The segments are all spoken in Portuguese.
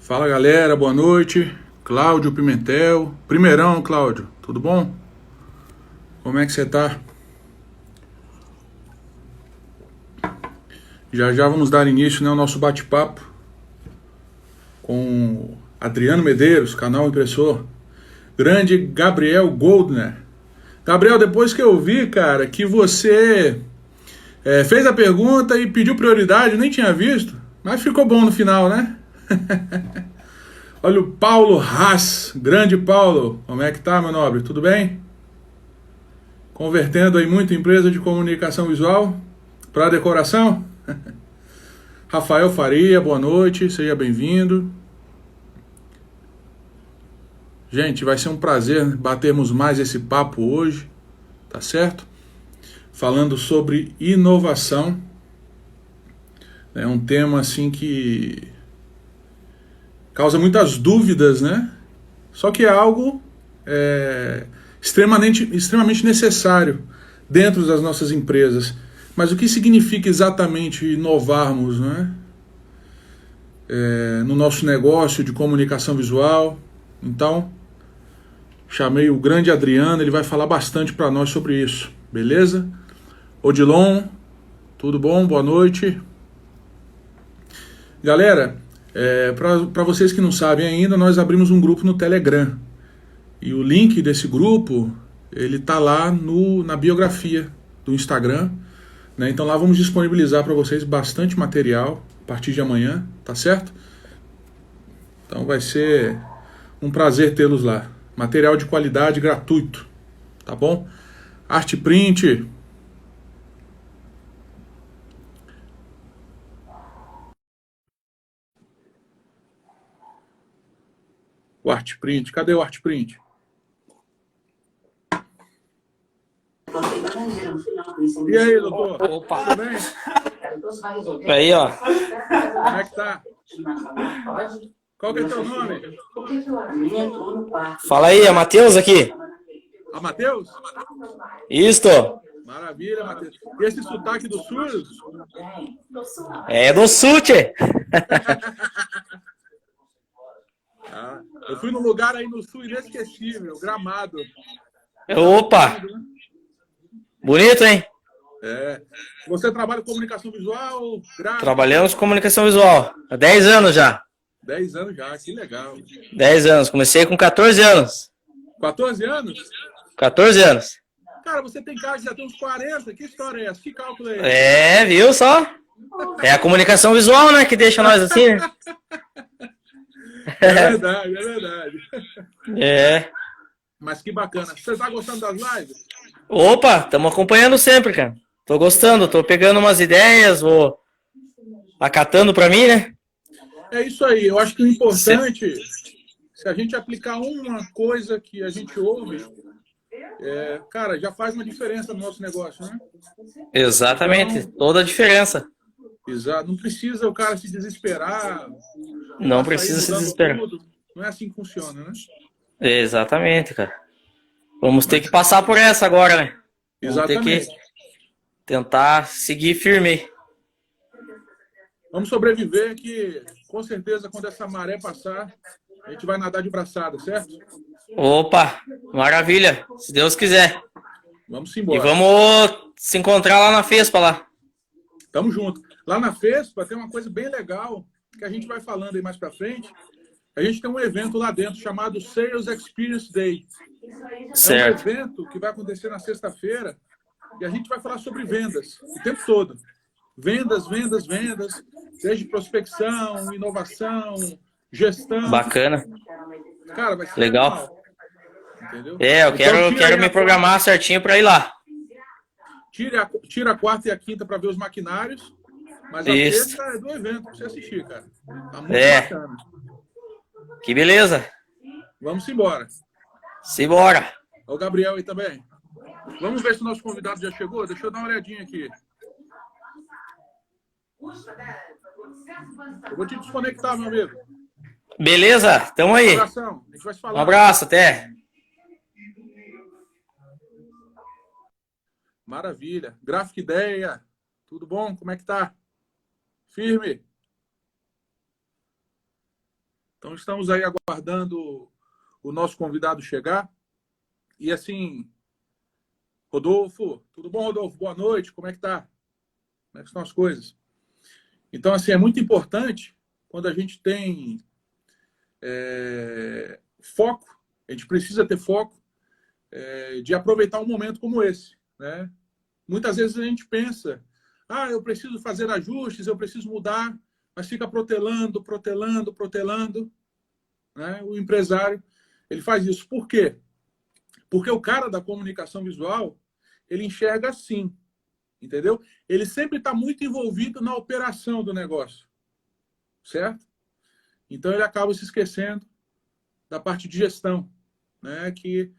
Fala galera, boa noite. Cláudio Pimentel. Primeirão, Cláudio, tudo bom? Como é que você tá? Já já vamos dar início, né, ao nosso bate-papo com Adriano Medeiros, canal Impressor. Grande Gabriel Goldner. Gabriel, depois que eu vi, cara, que você fez a pergunta e pediu prioridade, eu nem tinha visto, mas ficou bom no final, né? Olha o Paulo Haas, grande Paulo, como é que tá, meu nobre? Tudo bem? Convertendo aí muita empresa de comunicação visual para decoração? Rafael Faria, boa noite, seja bem-vindo. Gente, vai ser um prazer batermos mais esse papo hoje, tá certo? Falando sobre inovação. É um tema assim que causa muitas dúvidas, né? Só que é algo extremamente necessário dentro das nossas empresas. Mas o que significa exatamente inovarmos, né? No nosso negócio de comunicação visual? Então, chamei o grande Adriano, ele vai falar bastante para nós sobre isso, beleza? Odilon, tudo bom? Boa noite. Galera, para vocês que não sabem ainda, nós abrimos um grupo no Telegram. E o link desse grupo, ele tá lá na biografia do Instagram, né? Então lá vamos disponibilizar para vocês bastante material a partir de amanhã, tá certo? Então vai ser um prazer tê-los lá. Material de qualidade gratuito, tá bom? Arte Print. O Arte Print, cadê o Arte Print? E aí, doutor? Opa! Tudo bem? Aí, ó. Como é que tá? Qual que é teu nome? Fala aí, é Matheus aqui. A Matheus? Isto. Maravilha, Matheus. E esse sotaque do sul? É do sul, tchê. Eu fui num lugar aí no sul inesquecível, Gramado. Opa! Bonito, hein? Você trabalha com comunicação visual, gráfico? Trabalhamos com comunicação visual há 10 anos já. 10 anos já, que legal. 10 anos. Comecei com 14 anos. 14 anos? 14 anos. Cara, você tem cara que já tem uns 40. Que história é essa? Que cálculo é esse? É, viu só? É a comunicação visual, né, que deixa nós assim, né? É verdade, é verdade. É. Mas que bacana. Você tá gostando das lives? Opa, estamos acompanhando sempre, cara. Tô gostando, tô pegando umas ideias, vou acatando pra mim, né? É isso aí. Eu acho que o importante, se a gente aplicar uma coisa que a gente ouve, cara, já faz uma diferença no nosso negócio, né? Exatamente, Então, toda a diferença. exato. Não precisa o cara se desesperar. Não precisa se desesperar. Tudo. Não é assim que funciona, né? Exatamente, cara. Vamos ter que passar por essa agora, né? Vamos ter que tentar seguir firme. Vamos sobreviver que, com certeza, quando essa maré passar, a gente vai nadar de braçada, certo? Opa, maravilha. Se Deus quiser. Vamos embora. E vamos se encontrar lá na Fespa lá. Tamo junto. Lá na Fespa tem uma coisa bem legal que a gente vai falando aí mais pra frente. A gente tem um evento lá dentro chamado Sales Experience Day. Certo. É um evento que vai acontecer na sexta-feira e a gente vai falar sobre vendas o tempo todo. Vendas, vendas, vendas, desde prospecção, inovação, gestão. Bacana. Cara, vai ser legal. Legal. Entendeu? Eu quero me programar certinho para ir lá. Tira a quarta e a quinta para ver os maquinários, mas a sexta é do evento para você assistir, cara. Tá muito bacana. Que beleza. Vamos embora. Simbora. O Gabriel aí também. Vamos ver se o nosso convidado já chegou. Deixa eu dar uma olhadinha aqui. Eu vou te desconectar, meu amigo. Beleza, tamo aí. Um abração. A gente vai se falar. Um abraço, até. Maravilha. Gráfica Ideia. Tudo bom? Como é que tá? Firme? Então estamos aí aguardando o nosso convidado chegar. E assim, Rodolfo, tudo bom, Rodolfo? Boa noite, como é que tá? Como é que estão as coisas? Então, assim, é muito importante quando a gente tem foco, a gente precisa ter foco de aproveitar um momento como esse, né? Muitas vezes a gente pensa, eu preciso fazer ajustes, eu preciso mudar, mas fica protelando, protelando, protelando, né? O empresário, ele faz isso. Por quê? Porque o cara da comunicação visual, ele enxerga assim, entendeu? Ele sempre está muito envolvido na operação do negócio, certo? Então ele acaba se esquecendo da parte de gestão, né? Que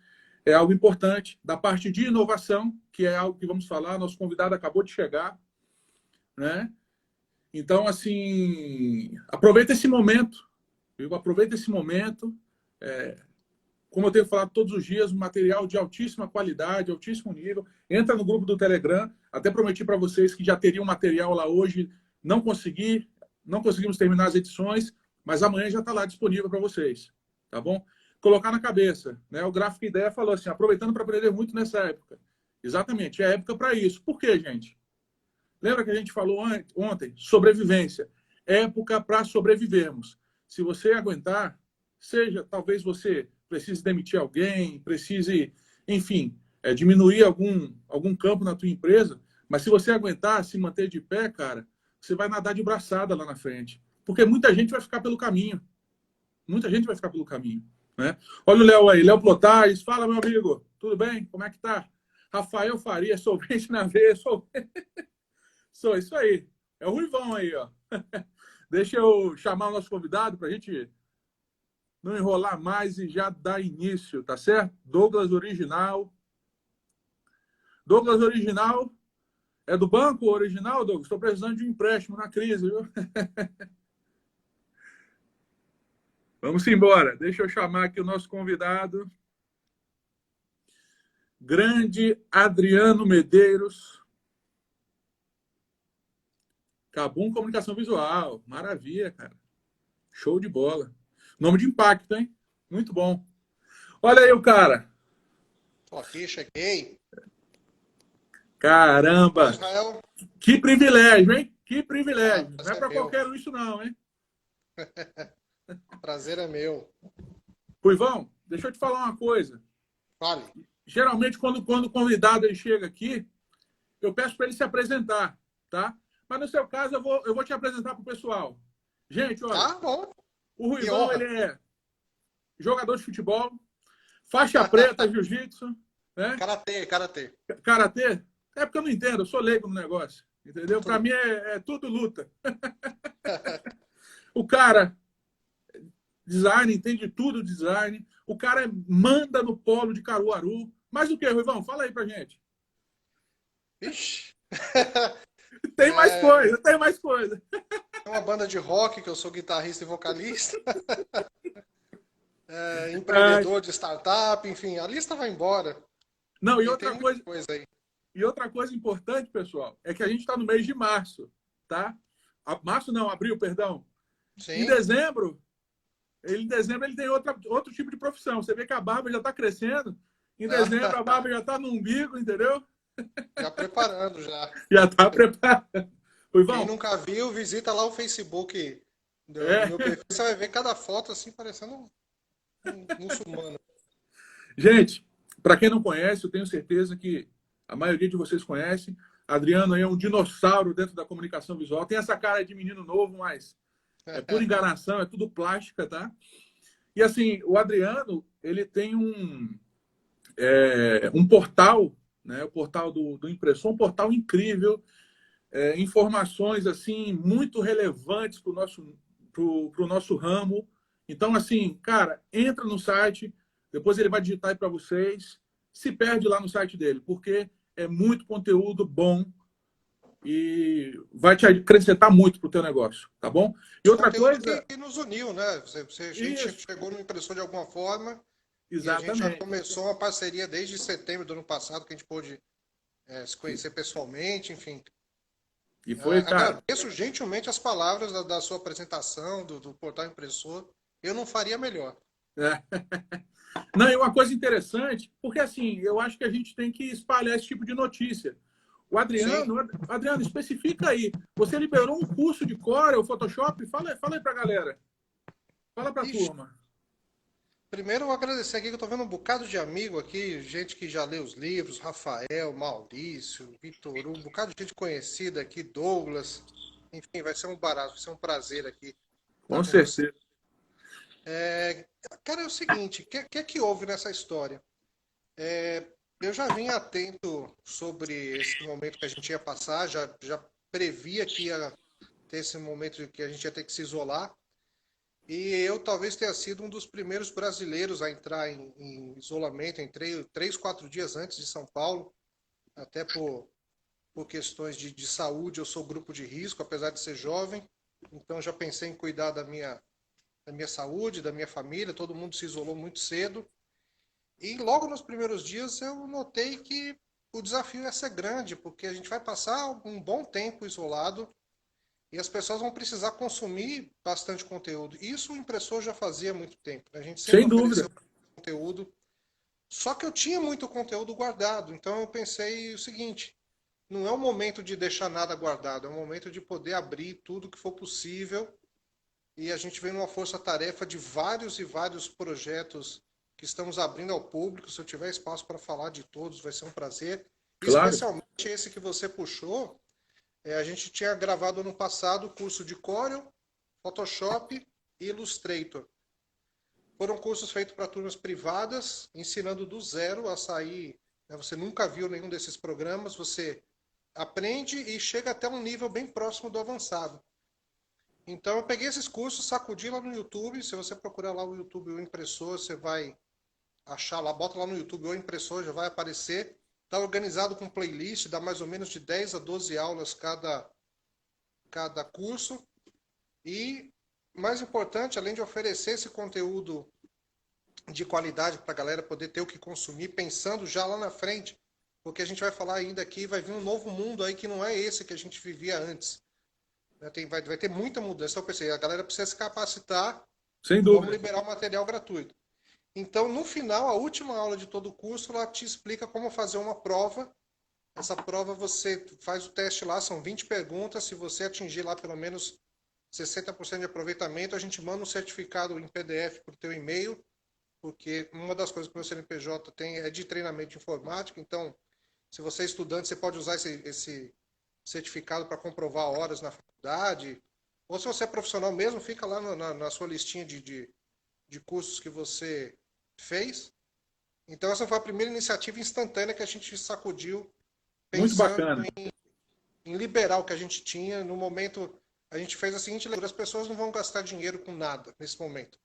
é algo importante, da parte de inovação, que é algo que vamos falar, nosso convidado acabou de chegar, né? Então, assim, aproveita esse momento, viu? Aproveita esse momento. Como eu tenho falado todos os dias, um material de altíssima qualidade, altíssimo nível. Entra no grupo do Telegram. Até prometi para vocês que já teria um material lá hoje. Não consegui, não conseguimos terminar as edições, mas amanhã já está lá disponível para vocês, tá bom? Colocar na cabeça, né? O Gráfico Ideia falou assim, aproveitando para aprender muito nessa época. Exatamente, é época para isso. Por quê, gente? Lembra que a gente falou ontem? Sobrevivência. Época para sobrevivermos. Se você aguentar, seja, talvez você precise demitir alguém, precise, enfim, diminuir algum campo na tua empresa, mas se você aguentar, se manter de pé, cara, você vai nadar de braçada lá na frente. Porque muita gente vai ficar pelo caminho. Muita gente vai ficar pelo caminho, né? Olha o Léo aí, Léo Plotais. Fala, meu amigo. Tudo bem? Como é que tá? Rafael Faria, solvente na veia, Sou isso aí. É o Ruivão aí, ó. Deixa eu chamar o nosso convidado para a gente não enrolar mais e já dar início, tá certo? Douglas Original. Douglas Original é do banco original, Douglas? Estou precisando de um empréstimo na crise, viu? Vamos embora. Deixa eu chamar aqui o nosso convidado. Grande Adriano Medeiros. Cabum Comunicação Visual. Maravilha, cara. Show de bola. Nome de impacto, hein? Muito bom. Olha aí o cara. Tô aqui, cheguei. Caramba! Israel. Que privilégio, hein? Que privilégio. Não é para qualquer um isso não, hein? Prazer é meu. Ruivão, deixa eu te falar uma coisa. Fale. Geralmente, quando o convidado ele chega aqui, eu peço para ele se apresentar, tá? Mas no seu caso, eu vou te apresentar para o pessoal. Gente, olha, Tá bom. o Ruivão, ele é jogador de futebol, faixa preta, jiu-jitsu, né? Karatê, karatê. Karatê? É porque eu não entendo, eu sou leigo no negócio, entendeu? Para mim é tudo luta. O cara, design, entende tudo design. O cara manda no polo de Caruaru. Mais o que, Ruivão? Fala aí pra gente. Ixi. Tem mais coisa, tem mais coisa. É uma banda de rock que eu sou guitarrista e vocalista. Empreendedor de startup, enfim, a lista vai embora. Não, e outra coisa aí. E outra coisa importante, pessoal, é que a gente está no mês de março, tá? Março não, abril, perdão. Sim. Em dezembro ele tem outro tipo de profissão. Você vê que a barba já está crescendo. Em dezembro a barba já está no umbigo, entendeu? Já preparando, já. Já está preparando. Quem nunca viu, visita lá o Facebook do meu perfil. Você vai ver cada foto assim, parecendo um muçulmano. Gente, para quem não conhece, eu tenho certeza que a maioria de vocês conhece. Adriano aí é um dinossauro dentro da comunicação visual. Tem essa cara de menino novo, mas é pura enganação, é tudo plástica, tá? E assim, o Adriano, ele tem um portal, né? O portal do Impressor, um portal incrível, informações assim muito relevantes para o nosso ramo. Então, assim, cara, entra no site, depois ele vai digitar aí para vocês, se perde lá no site dele, porque é muito conteúdo bom e vai te acrescentar muito para o teu negócio, tá bom? E outra coisa... que nos uniu, né? A gente chegou no Impressor de alguma forma. Exatamente. E a gente já começou uma parceria desde setembro do ano passado, que a gente pôde se conhecer pessoalmente, enfim. E foi, cara... Agradeço gentilmente as palavras da sua apresentação, do Portal Impressor. eu não faria melhor. É. Não, e uma coisa interessante, porque assim, eu acho que a gente tem que espalhar esse tipo de notícia. Sim. Adriano, especifica aí. Você liberou um curso de Corel, Photoshop? Fala aí pra galera. Fala pra Ixi, turma. primeiro eu vou agradecer aqui que eu tô vendo um bocado de amigo aqui, gente que já leu os livros, Rafael, Maurício, Vitor Hugo, um bocado de gente conhecida aqui, Douglas. Enfim, vai ser um barato, vai ser um prazer aqui estar Com com você. certeza. Cara, é o seguinte, o que é que houve nessa história? Eu já vinha atento sobre esse momento que a gente ia passar, já previa que ia ter esse momento que a gente ia ter que se isolar. E eu talvez tenha sido um dos primeiros brasileiros a entrar em isolamento. Entrei 3, 4 dias antes de São Paulo, até por questões de saúde. Eu sou grupo de risco, apesar de ser jovem. Então já pensei em cuidar da minha saúde, da minha família. Todo mundo se isolou muito cedo. E logo nos primeiros dias eu notei que o desafio ia ser grande, porque a gente vai passar um bom tempo isolado e as pessoas vão precisar consumir bastante conteúdo. Isso o impressor já fazia há muito tempo, né? A gente sempre Sem dúvida. ofereceu conteúdo, só que eu tinha muito conteúdo guardado. Então eu pensei o seguinte: não é o momento de deixar nada guardado, é o momento de poder abrir tudo que for possível. E a gente vem numa força-tarefa de vários e vários projetos que estamos abrindo ao público. Se eu tiver espaço para falar de todos, vai ser um prazer. Claro. Especialmente esse que você puxou, a gente tinha gravado ano passado o curso de Corel, Photoshop e Illustrator. Foram cursos feitos para turmas privadas, ensinando do zero a sair. Né? Você nunca viu nenhum desses programas, você aprende e chega até um nível bem próximo do avançado. Então eu peguei esses cursos, sacudi lá no YouTube. Se você procurar lá o YouTube o impressor, você vai achar lá, bota lá no YouTube o impressor, já vai aparecer. Está organizado com playlist, dá mais ou menos de 10 a 12 aulas cada curso. E, mais importante, além de oferecer esse conteúdo de qualidade para a galera poder ter o que consumir, pensando já lá na frente, porque a gente vai falar ainda aqui, vai vir um novo mundo aí que não é esse que a gente vivia antes. Vai ter muita mudança. Então eu pensei, a galera precisa se capacitar, Sem vamos dúvida. liberar o material gratuito. Então, no final, a última aula de todo o curso, ela te explica como fazer uma prova. Essa prova você faz o teste lá, são 20 perguntas. Se você atingir lá pelo menos 60% de aproveitamento, a gente manda um certificado em PDF para o teu e-mail, porque uma das coisas que o meu CNPJ tem é de treinamento de informática. Então, se você é estudante, você pode usar esse certificado para comprovar horas na faculdade. Ou se você é profissional mesmo, fica lá na sua listinha de cursos que você fez. Então, essa foi a primeira iniciativa instantânea que a gente sacudiu, Muito pensando bacana. em liberar o que a gente tinha. No momento, a gente fez a seguinte leitura: as pessoas não vão gastar dinheiro com nada nesse momento.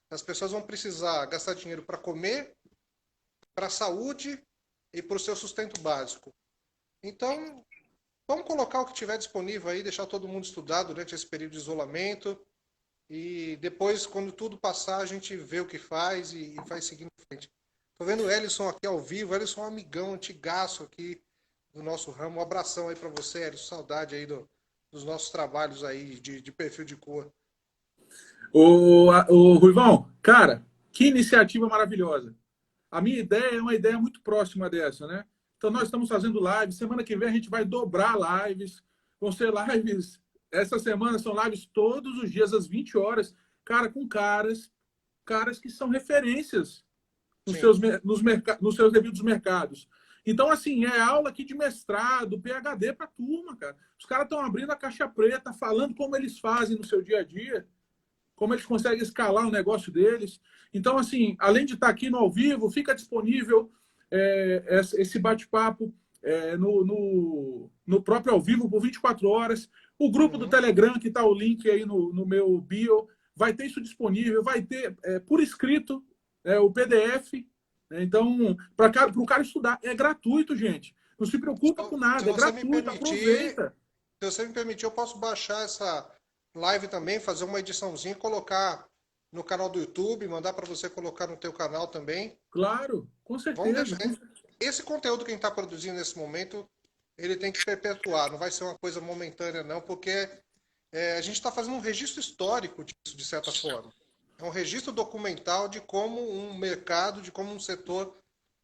As pessoas vão precisar gastar dinheiro para comer, para a saúde e para o seu sustento básico. Então, vamos colocar o que tiver disponível aí, deixar todo mundo estudar durante esse período de isolamento. E depois, quando tudo passar, a gente vê o que faz e vai seguindo em frente. Tô vendo o Ellison aqui ao vivo. O Ellison é um amigão, antigaço aqui do nosso ramo. Um abração aí para você, Ellison. Saudade aí dos nossos trabalhos aí de perfil de cor. O Ruivão, cara, que iniciativa maravilhosa. A minha ideia é uma ideia muito próxima dessa, né? Então, nós estamos fazendo lives. Semana que vem a gente vai dobrar lives. Vão ser lives. Essa semana são lives todos os dias, às 20 horas. Cara, com caras que são referências Sim. nos seus devidos mercados. Então, assim, é aula aqui de mestrado, PhD para a turma, cara. Os caras estão abrindo a caixa preta, falando como eles fazem no seu dia a dia, como eles conseguem escalar o negócio deles. Então, assim, além de estar aqui no ao vivo, fica disponível esse bate-papo no próprio ao vivo por 24 horas. O grupo do Uhum. Telegram, que está o link aí no meu bio, vai ter isso disponível, vai ter por escrito o PDF. Né? Então, para o cara estudar, é gratuito, gente. Não se preocupa com Se nada, é você me gratuito, permitir, aproveita. se você me permitir, eu posso baixar essa live também, fazer uma ediçãozinha, colocar no canal do YouTube, mandar para você colocar no teu canal também. Claro, com Vamos certeza. deixar. Esse conteúdo que a gente está produzindo nesse momento, ele tem que perpetuar, não vai ser uma coisa momentânea, não, porque a gente está fazendo um registro histórico disso, de certa forma. É um registro documental de como um mercado, de como um setor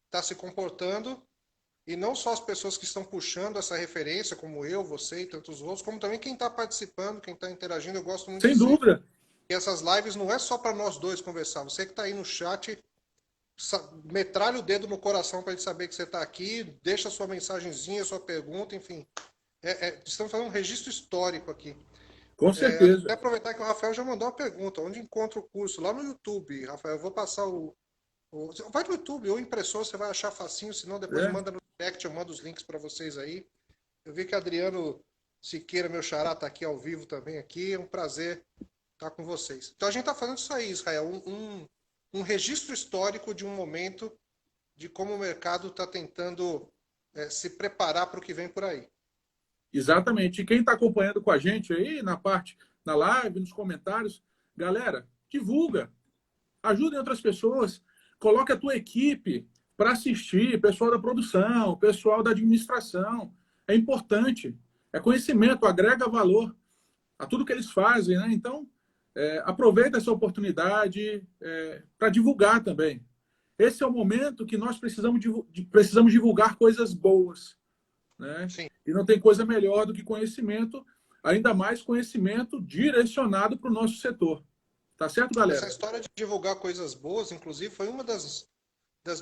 está se comportando, e não só as pessoas que estão puxando essa referência, como eu, você e tantos outros, como também quem está participando, quem está interagindo. Eu gosto muito de Sem dizer dúvida. que essas lives não é só para nós dois conversar. Você que está aí no chat, metralha o dedo no coração para ele saber que você está aqui, deixa sua mensagenzinha, sua pergunta, enfim. Estamos fazendo um registro histórico aqui. Com certeza. Até aproveitar que o Rafael já mandou uma pergunta. Onde encontra o curso? Lá no YouTube, Rafael. Eu vou passar vai no YouTube ou impressor, você vai achar facinho. Senão depois É. manda no direct, eu mando os links para vocês aí. Eu vi que Adriano Siqueira, meu xará, está aqui ao vivo também. Aqui. É um prazer estar com vocês. Então a gente está fazendo isso aí, Israel. Um registro histórico de um momento de como o mercado está tentando se preparar para o que vem por aí. Exatamente. E quem está acompanhando com a gente aí na live, nos comentários, galera, divulga. Ajudem outras pessoas. Coloque a tua equipe para assistir, pessoal da produção, pessoal da administração. É importante. É conhecimento, agrega valor a tudo que eles fazem, né? Então, aproveita essa oportunidade para divulgar também. Esse é o momento que nós precisamos divulgar coisas boas, né? Sim. E não tem coisa melhor do que conhecimento, ainda mais conhecimento direcionado para o nosso setor. Tá certo, galera? Essa história de divulgar coisas boas, inclusive, foi uma das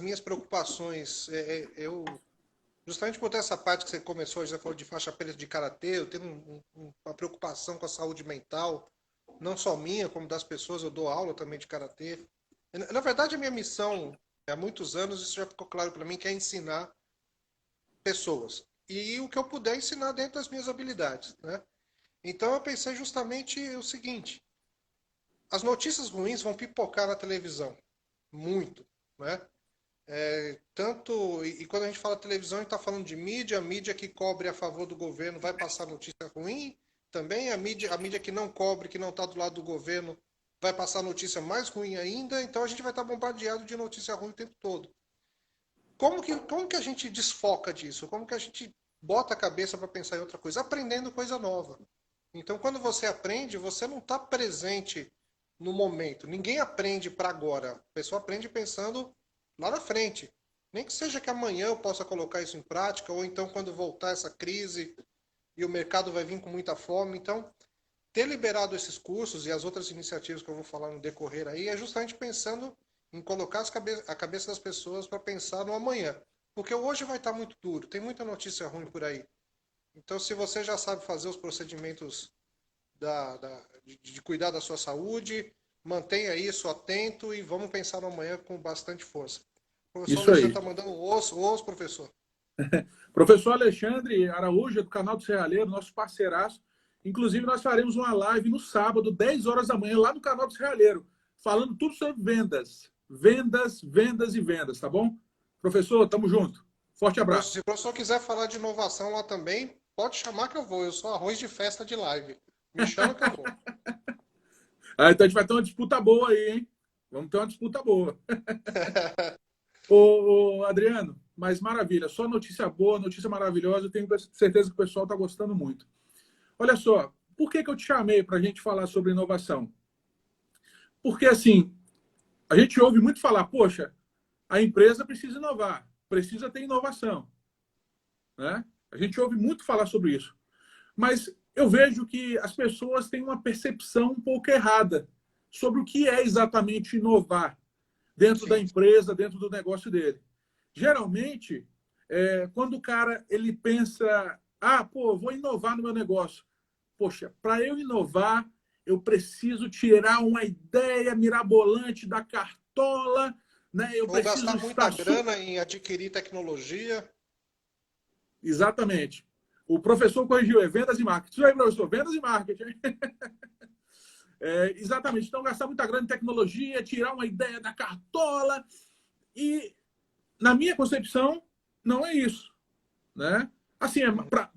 minhas preocupações. Justamente por ter essa parte que você começou, já falou de faixa preta de karatê, eu tenho uma preocupação com a saúde mental, não só minha, como das pessoas. Eu dou aula também de karatê. Na verdade, a minha missão, há muitos anos, isso já ficou claro para mim, que é ensinar pessoas. E o que eu puder ensinar dentro das minhas habilidades, né? Então eu pensei justamente o seguinte: as notícias ruins vão pipocar na televisão, muito, né? E quando a gente fala televisão, a gente está falando de mídia. A mídia que cobre a favor do governo vai passar notícia ruim também. A mídia que não cobre, que não está do lado do governo, vai passar notícia mais ruim ainda. Então a gente vai estar bombardeado de notícia ruim o tempo todo. Como que a gente desfoca disso? Como que a gente bota a cabeça para pensar em outra coisa? Aprendendo coisa nova. Então, quando você aprende, você não está presente no momento. Ninguém aprende para agora. A pessoa aprende pensando lá na frente. Nem que seja que amanhã eu possa colocar isso em prática, ou então quando voltar essa crise e o mercado vai vir com muita fome. Então, ter liberado esses cursos e as outras iniciativas que eu vou falar no decorrer aí é justamente pensando em colocar a cabeça das pessoas para pensar no amanhã. Porque hoje vai estar muito duro, tem muita notícia ruim por aí. Então, se você já sabe fazer os procedimentos de cuidar da sua saúde, mantenha isso atento e vamos pensar no amanhã com bastante força. O professor Isso Alexandre aí. está mandando osso, professor. Professor Alexandre Araújo, do canal do Serralheiro, nosso parceiraço. Inclusive, nós faremos uma live no sábado, 10 horas da manhã, lá no canal do Serralheiro, falando tudo sobre vendas. Vendas, vendas e vendas, tá bom? Professor, tamo junto. Forte abraço. Se o professor quiser falar de inovação lá também, pode chamar que eu vou. Eu sou arroz de festa de live. Me chama que eu vou. Então a gente vai ter uma disputa boa aí, hein? Vamos ter uma disputa boa. Ô, Adriano, mas maravilha. Só notícia boa, notícia maravilhosa. Eu tenho certeza que o pessoal está gostando muito. Olha só, por que eu te chamei para a gente falar sobre inovação? Porque, assim, a gente ouve muito falar, poxa, a empresa precisa inovar, precisa ter inovação, né? A gente ouve muito falar sobre isso. Mas eu vejo que as pessoas têm uma percepção um pouco errada sobre o que é exatamente inovar dentro da empresa, dentro do negócio dele. Geralmente, quando o cara ele pensa, vou inovar no meu negócio. Poxa, para eu inovar, eu preciso tirar uma ideia mirabolante da cartola, né? Eu Vou preciso gastar muita grana em adquirir tecnologia. Exatamente. O professor corrigiu, vendas e marketing. Isso aí, professor, vendas e marketing. Exatamente. Então, gastar muita grana em tecnologia, tirar uma ideia da cartola. E, na minha concepção, não é isso, né? Assim,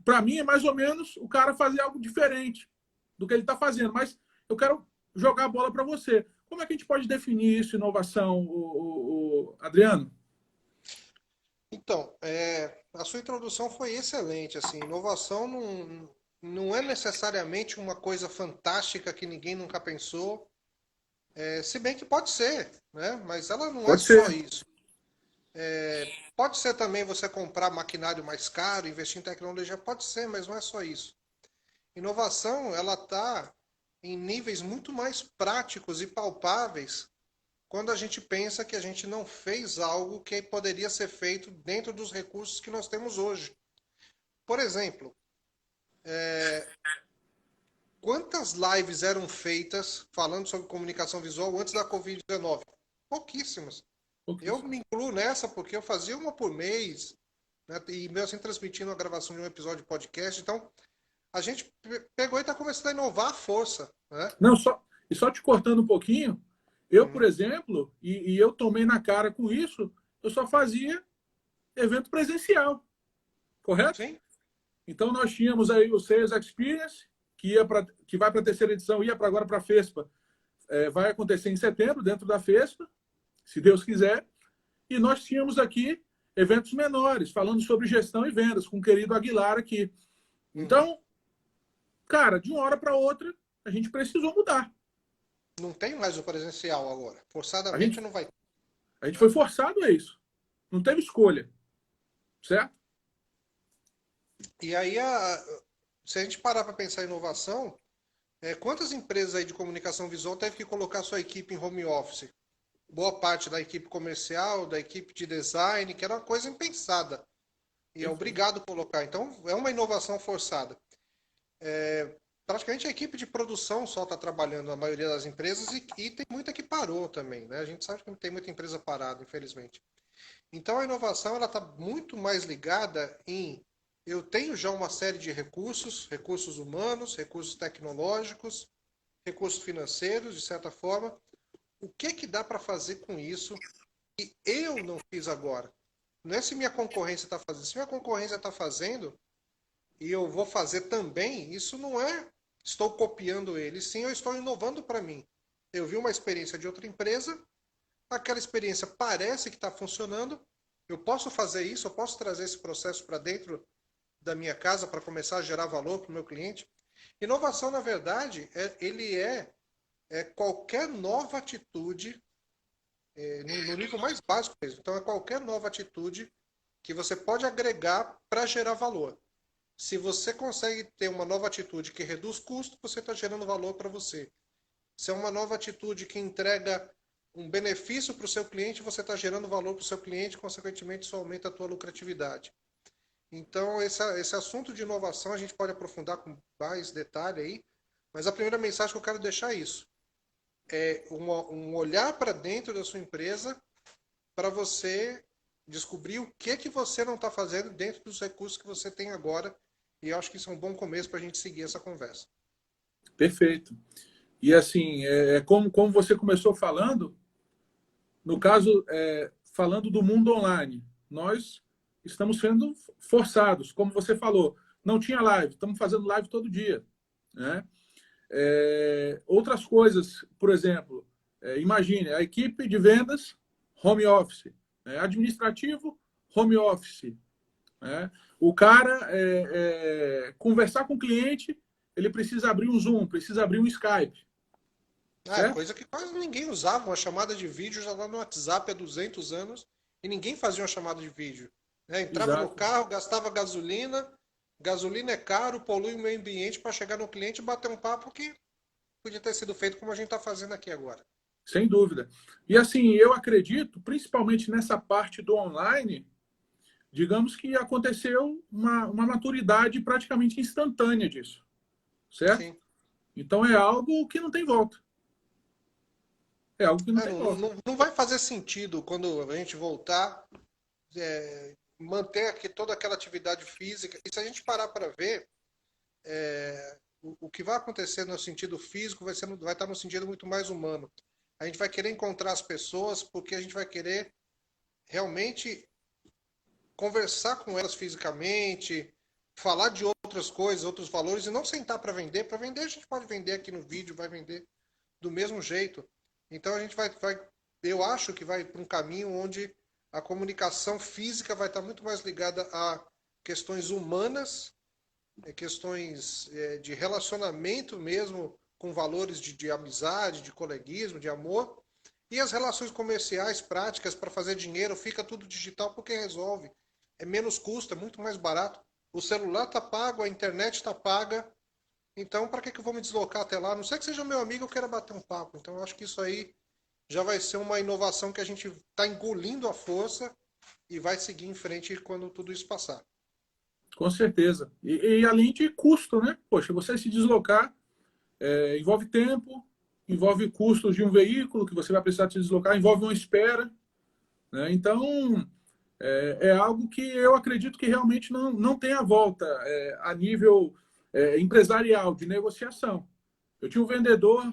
para mim é mais ou menos o cara fazer algo diferente do que ele está fazendo. Mas eu quero jogar a bola para você. Como é que a gente pode definir isso, inovação, Adriano? Então, a sua introdução foi excelente. Assim, inovação não é necessariamente uma coisa fantástica que ninguém nunca pensou. Se bem que pode ser, né? Mas ela não é Pode só ser. isso. Pode ser também você comprar maquinário mais caro, investir em tecnologia, pode ser, mas não é só isso. Inovação, ela está em níveis muito mais práticos e palpáveis quando a gente pensa que a gente não fez algo que poderia ser feito dentro dos recursos que nós temos hoje. Por exemplo, quantas lives eram feitas falando sobre comunicação visual antes da Covid-19? Pouquíssimas. Eu Pouquíssimo. me incluo nessa porque eu fazia uma por mês, né, e mesmo assim transmitindo a gravação de um episódio de podcast. Então, a gente pegou e está começando a inovar à força, né? Não, só te cortando um pouquinho, eu, por Uhum. exemplo, e eu tomei na cara com isso, eu só fazia evento presencial, correto? Sim, Então nós tínhamos aí o Sales Experience, que vai para a terceira edição, ia para agora para a FESPA. Vai acontecer em setembro, dentro da FESPA, se Deus quiser. E nós tínhamos aqui eventos menores, falando sobre gestão e vendas, com o querido Aguilar aqui. uhum. Então, cara, de uma hora para outra, a gente precisou mudar. Não tem mais o presencial agora. A Forçadamente gente, não vai. a gente foi forçado a isso. Não teve escolha, certo? E aí, se a gente parar para pensar em inovação, quantas empresas aí de comunicação visual teve que colocar sua equipe em home office? Boa parte da equipe comercial, da equipe de design, que era uma coisa impensada. E é Perfeito. obrigado a colocar. Então, é uma inovação forçada. Praticamente a equipe de produção só está trabalhando na maioria das empresas e tem muita que parou também, né? A gente sabe que tem muita empresa parada, infelizmente. Então a inovação ela está muito mais ligada em eu tenho já uma série de recursos, recursos humanos, recursos tecnológicos, recursos financeiros, de certa forma. O que dá para fazer com isso que eu não fiz agora? Não é se minha concorrência está fazendo. Se minha concorrência está fazendo e eu vou fazer também, isso não é estou copiando ele, sim, eu estou inovando para mim. Eu vi uma experiência de outra empresa, aquela experiência parece que está funcionando, eu posso fazer isso, eu posso trazer esse processo para dentro da minha casa para começar a gerar valor para o meu cliente. Inovação, na verdade, é qualquer nova atitude, no nível mais básico mesmo. Então, é qualquer nova atitude que você pode agregar para gerar valor. Se você consegue ter uma nova atitude que reduz custo, você está gerando valor para você. Se é uma nova atitude que entrega um benefício para o seu cliente, você está gerando valor para o seu cliente, consequentemente isso aumenta a tua lucratividade. Então, esse assunto de inovação a gente pode aprofundar com mais detalhe aí, mas a primeira mensagem que eu quero deixar é isso. É um olhar para dentro da sua empresa para você descobrir o que você não está fazendo dentro dos recursos que você tem agora. E eu acho que isso é um bom começo para a gente seguir essa conversa. Perfeito. E assim, como você começou falando, no caso, falando do mundo online, nós estamos sendo forçados, como você falou, não tinha live, estamos fazendo live todo dia, né? Outras coisas, por exemplo, imagine a equipe de vendas, home office, administrativo, home office, né? O cara conversar com o cliente, ele precisa abrir um Zoom, precisa abrir um Skype, certo? Coisa que quase ninguém usava. Uma chamada de vídeo já lá no WhatsApp há 200 anos e ninguém fazia uma chamada de vídeo. Né? Entrava no Exato. carro, gastava gasolina, gasolina é caro, polui o meio ambiente para chegar no cliente e bater um papo que podia ter sido feito como a gente está fazendo aqui agora. Sem dúvida. E assim, eu acredito, principalmente nessa parte do online, digamos que aconteceu uma maturidade praticamente instantânea disso, certo? Sim. Então é algo que não tem volta. É algo que não tem volta. Não vai fazer sentido quando a gente voltar, manter aqui toda aquela atividade física. E se a gente parar para ver, o que vai acontecer no sentido físico vai estar no sentido muito mais humano. A gente vai querer encontrar as pessoas porque a gente vai querer realmente conversar com elas fisicamente, falar de outras coisas, outros valores, e não sentar para vender. Para vender, a gente pode vender aqui no vídeo, vai vender do mesmo jeito. Então a gente eu acho que vai para um caminho onde a comunicação física vai estar muito mais ligada a questões humanas, questões de relacionamento mesmo com valores de amizade, de coleguismo, de amor. E as relações comerciais, práticas para fazer dinheiro, fica tudo digital porque resolve. É menos custo, é muito mais barato. O celular está pago, a internet está paga. Então, para que eu vou me deslocar até lá? A não sei que seja meu amigo, eu quero bater um papo. Então, eu acho que isso aí já vai ser uma inovação que a gente está engolindo à força e vai seguir em frente quando tudo isso passar. Com certeza. E além de custo, né? Poxa, você se deslocar envolve tempo, envolve custos de um veículo que você vai precisar se deslocar, envolve uma espera, né? Então, é algo que eu acredito que realmente não tem a volta a nível empresarial, de negociação. Eu tinha um vendedor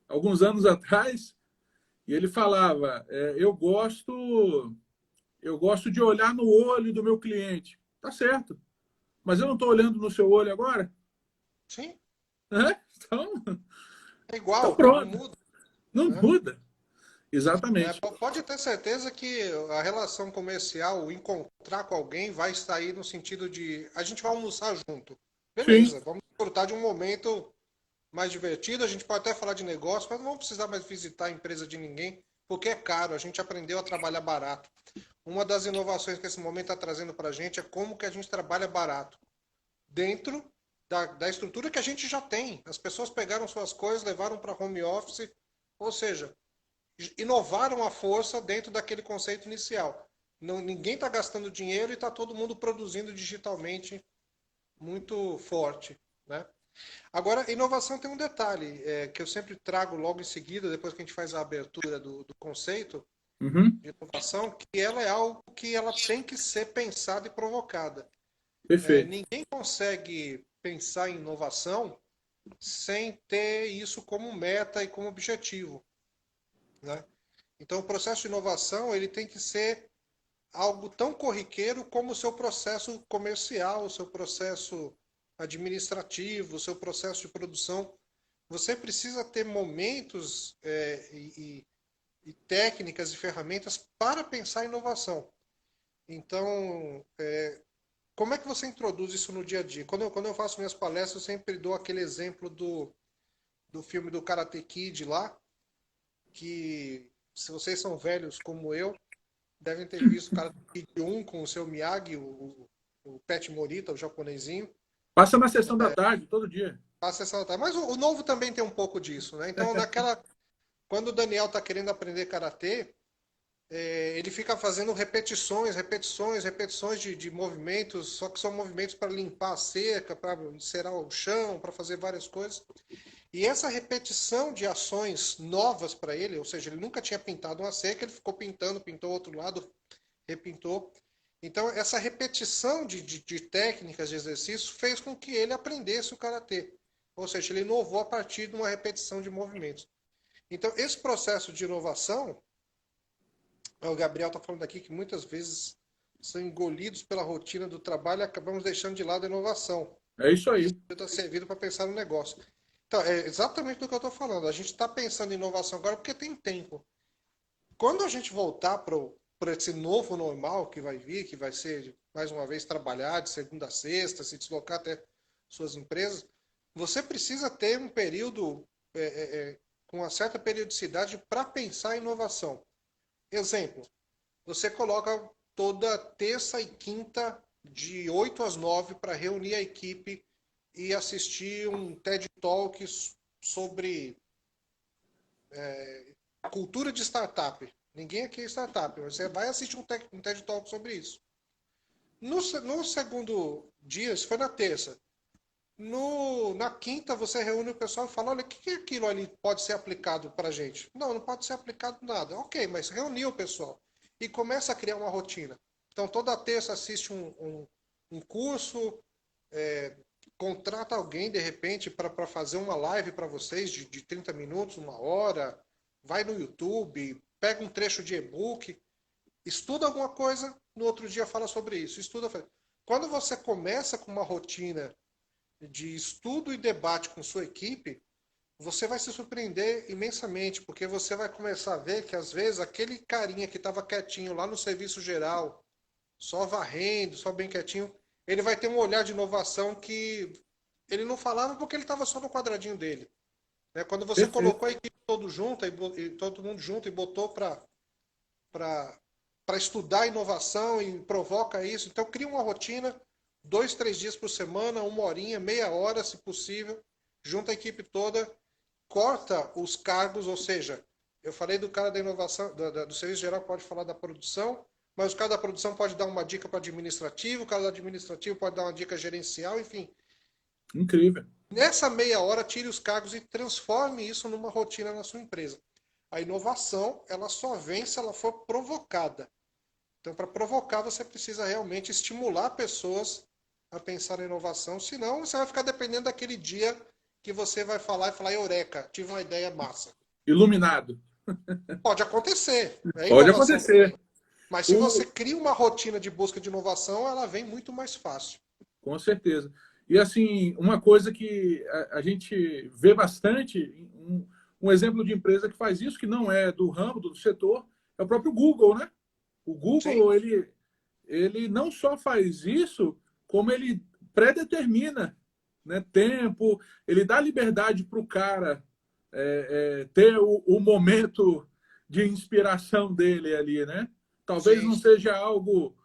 alguns anos atrás e ele falava: eu gosto de olhar no olho do meu cliente. Tá certo, mas eu não estou olhando no seu olho agora? Sim. Então, É então igual, não pronto, muda. não Né? muda. Exatamente. Pode ter certeza que a relação comercial, o encontrar com alguém, vai sair no sentido de a gente vai almoçar junto. Sim, Beleza, vamos desfrutar de um momento mais divertido. A gente pode até falar de negócio, mas não vamos precisar mais visitar a empresa de ninguém, porque é caro. A gente aprendeu a trabalhar barato. Uma das inovações que esse momento está trazendo para a gente é como que a gente trabalha barato. Dentro da estrutura que a gente já tem. As pessoas pegaram suas coisas, levaram para home office, ou seja, inovaram a força dentro daquele conceito inicial. Não, ninguém está gastando dinheiro e está todo mundo produzindo digitalmente muito forte. Né? Agora, inovação tem um detalhe que eu sempre trago logo em seguida, depois que a gente faz a abertura do conceito uhum, de inovação, que ela é algo que ela tem que ser pensada e provocada. perfeito. Ninguém consegue pensar em inovação sem ter isso como meta e como objetivo. Né? Então, o processo de inovação ele tem que ser algo tão corriqueiro como o seu processo comercial, o seu processo administrativo, o seu processo de produção. Você precisa ter momentos e técnicas e ferramentas para pensar em inovação. Então, como é que você introduz isso no dia a dia? Quando eu faço minhas palestras, eu sempre dou aquele exemplo do filme do Karate Kid lá, que se vocês são velhos como eu, devem ter visto o Karate Kid 1 com o seu Miyagi, o Pet Morita, o japonesinho. Passa na sessão da tarde, todo dia. Passa essa nota. Mas o novo também tem um pouco disso, né? Então, quando o Daniel está querendo aprender karatê, ele fica fazendo repetições, repetições, repetições de movimentos, só que são movimentos para limpar a cerca, para encerar o chão, para fazer várias coisas. E essa repetição de ações novas para ele, ou seja, ele nunca tinha pintado uma cerca, ele ficou pintando, pintou o outro lado, repintou. Então, essa repetição de técnicas, de exercícios, fez com que ele aprendesse o karatê. Ou seja, ele inovou a partir de uma repetição de movimentos. Então, esse processo de inovação, o Gabriel está falando aqui que muitas vezes são engolidos pela rotina do trabalho e acabamos deixando de lado a inovação. É isso Isso aí. está servindo para pensar no negócio. Então, é exatamente do que eu estou falando. A gente está pensando em inovação agora porque tem tempo. Quando a gente voltar para esse novo normal que vai vir, que vai ser, mais uma vez, trabalhar de segunda a sexta, se deslocar até suas empresas, você precisa ter um período com uma certa periodicidade para pensar em inovação. Exemplo, você coloca toda terça e quinta de 8 às 9 para reunir a equipe e assistir um TED Talks sobre cultura de startup. Ninguém aqui é startup, mas você vai assistir um TED Talk sobre isso. No segundo dia, isso foi na terça. Na quinta, você reúne o pessoal e fala: olha, o que aquilo ali pode ser aplicado para a gente? Não pode ser aplicado nada. Ok, mas reuniu o pessoal e começa a criar uma rotina. Então, toda terça assiste um curso, contrata alguém, de repente, para fazer uma live para vocês de 30 minutos, uma hora, vai no YouTube, pega um trecho de e-book, estuda alguma coisa, no outro dia fala sobre isso. Quando você começa com uma rotina de estudo e debate com sua equipe, você vai se surpreender imensamente, porque você vai começar a ver que, às vezes, aquele carinha que estava quietinho lá no serviço geral, só varrendo, só bem quietinho, ele vai ter um olhar de inovação que ele não falava porque ele estava só no quadradinho dele. Né? Quando você Perfeito. colocou a equipe todo junto, e todo mundo junto e botou para estudar inovação e provoca isso, então cria uma rotina, 2, 3 dias por semana, 1 horinha, meia hora, se possível, junta a equipe toda, corta os cargos, ou seja, eu falei do cara da inovação, do serviço geral pode falar da produção, mas o cara da produção pode dar uma dica para administrativo, o cara do administrativo pode dar uma dica gerencial, enfim. Incrível. Nessa meia hora, tire os cargos e transforme isso numa rotina na sua empresa. A inovação, ela só vem se ela for provocada. Então, para provocar, você precisa realmente estimular pessoas a pensar na inovação, senão você vai ficar dependendo daquele dia que você vai falar e falar, eureka, tive uma ideia massa. Iluminado. Pode acontecer, é Pode inovação acontecer. também. Mas se O... você cria uma rotina de busca de inovação, ela vem muito mais fácil. Com certeza. E assim, uma coisa que a gente vê bastante, um exemplo de empresa que faz isso, que não é do ramo, do setor, é o próprio Google, né? O Sim, Google, ele não só faz isso, como ele predetermina, né, tempo, ele dá liberdade para o cara ter o momento de inspiração dele ali, né? Talvez sim, não seja algo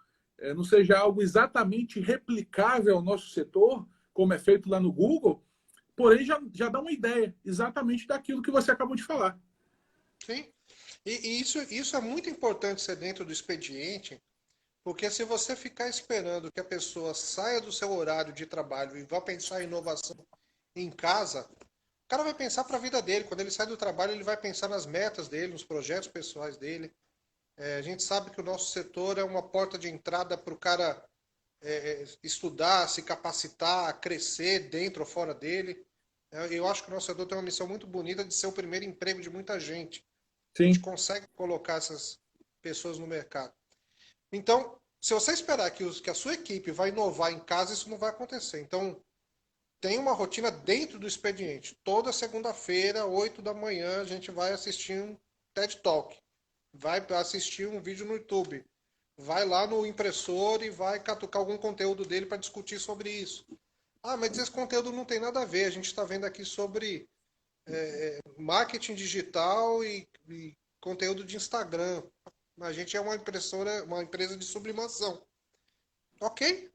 não seja algo exatamente replicável ao nosso setor, como é feito lá no Google, porém já dá uma ideia exatamente daquilo que você acabou de falar. sim. E isso é muito importante ser dentro do expediente, porque se você ficar esperando que a pessoa saia do seu horário de trabalho e vá pensar em inovação em casa, o cara vai pensar para a vida dele. Quando ele sai do trabalho, ele vai pensar nas metas dele, nos projetos pessoais dele. A gente sabe que o nosso setor é uma porta de entrada para o cara estudar, se capacitar, crescer dentro ou fora dele. Eu acho que o nosso setor tem uma missão muito bonita de ser o primeiro emprego de muita gente. A gente Sim, consegue colocar essas pessoas no mercado. Então, se você esperar que a sua equipe vai inovar em casa, isso não vai acontecer. Então, tem uma rotina dentro do expediente. Toda segunda-feira, 8 da manhã, a gente vai assistir um TED Talk. Vai assistir um vídeo no YouTube. Vai lá no impressor e vai catucar algum conteúdo dele para discutir sobre isso. Ah, mas esse conteúdo não tem nada a ver. A gente está vendo aqui sobre marketing digital e conteúdo de Instagram. A gente é uma empresa de sublimação. Ok?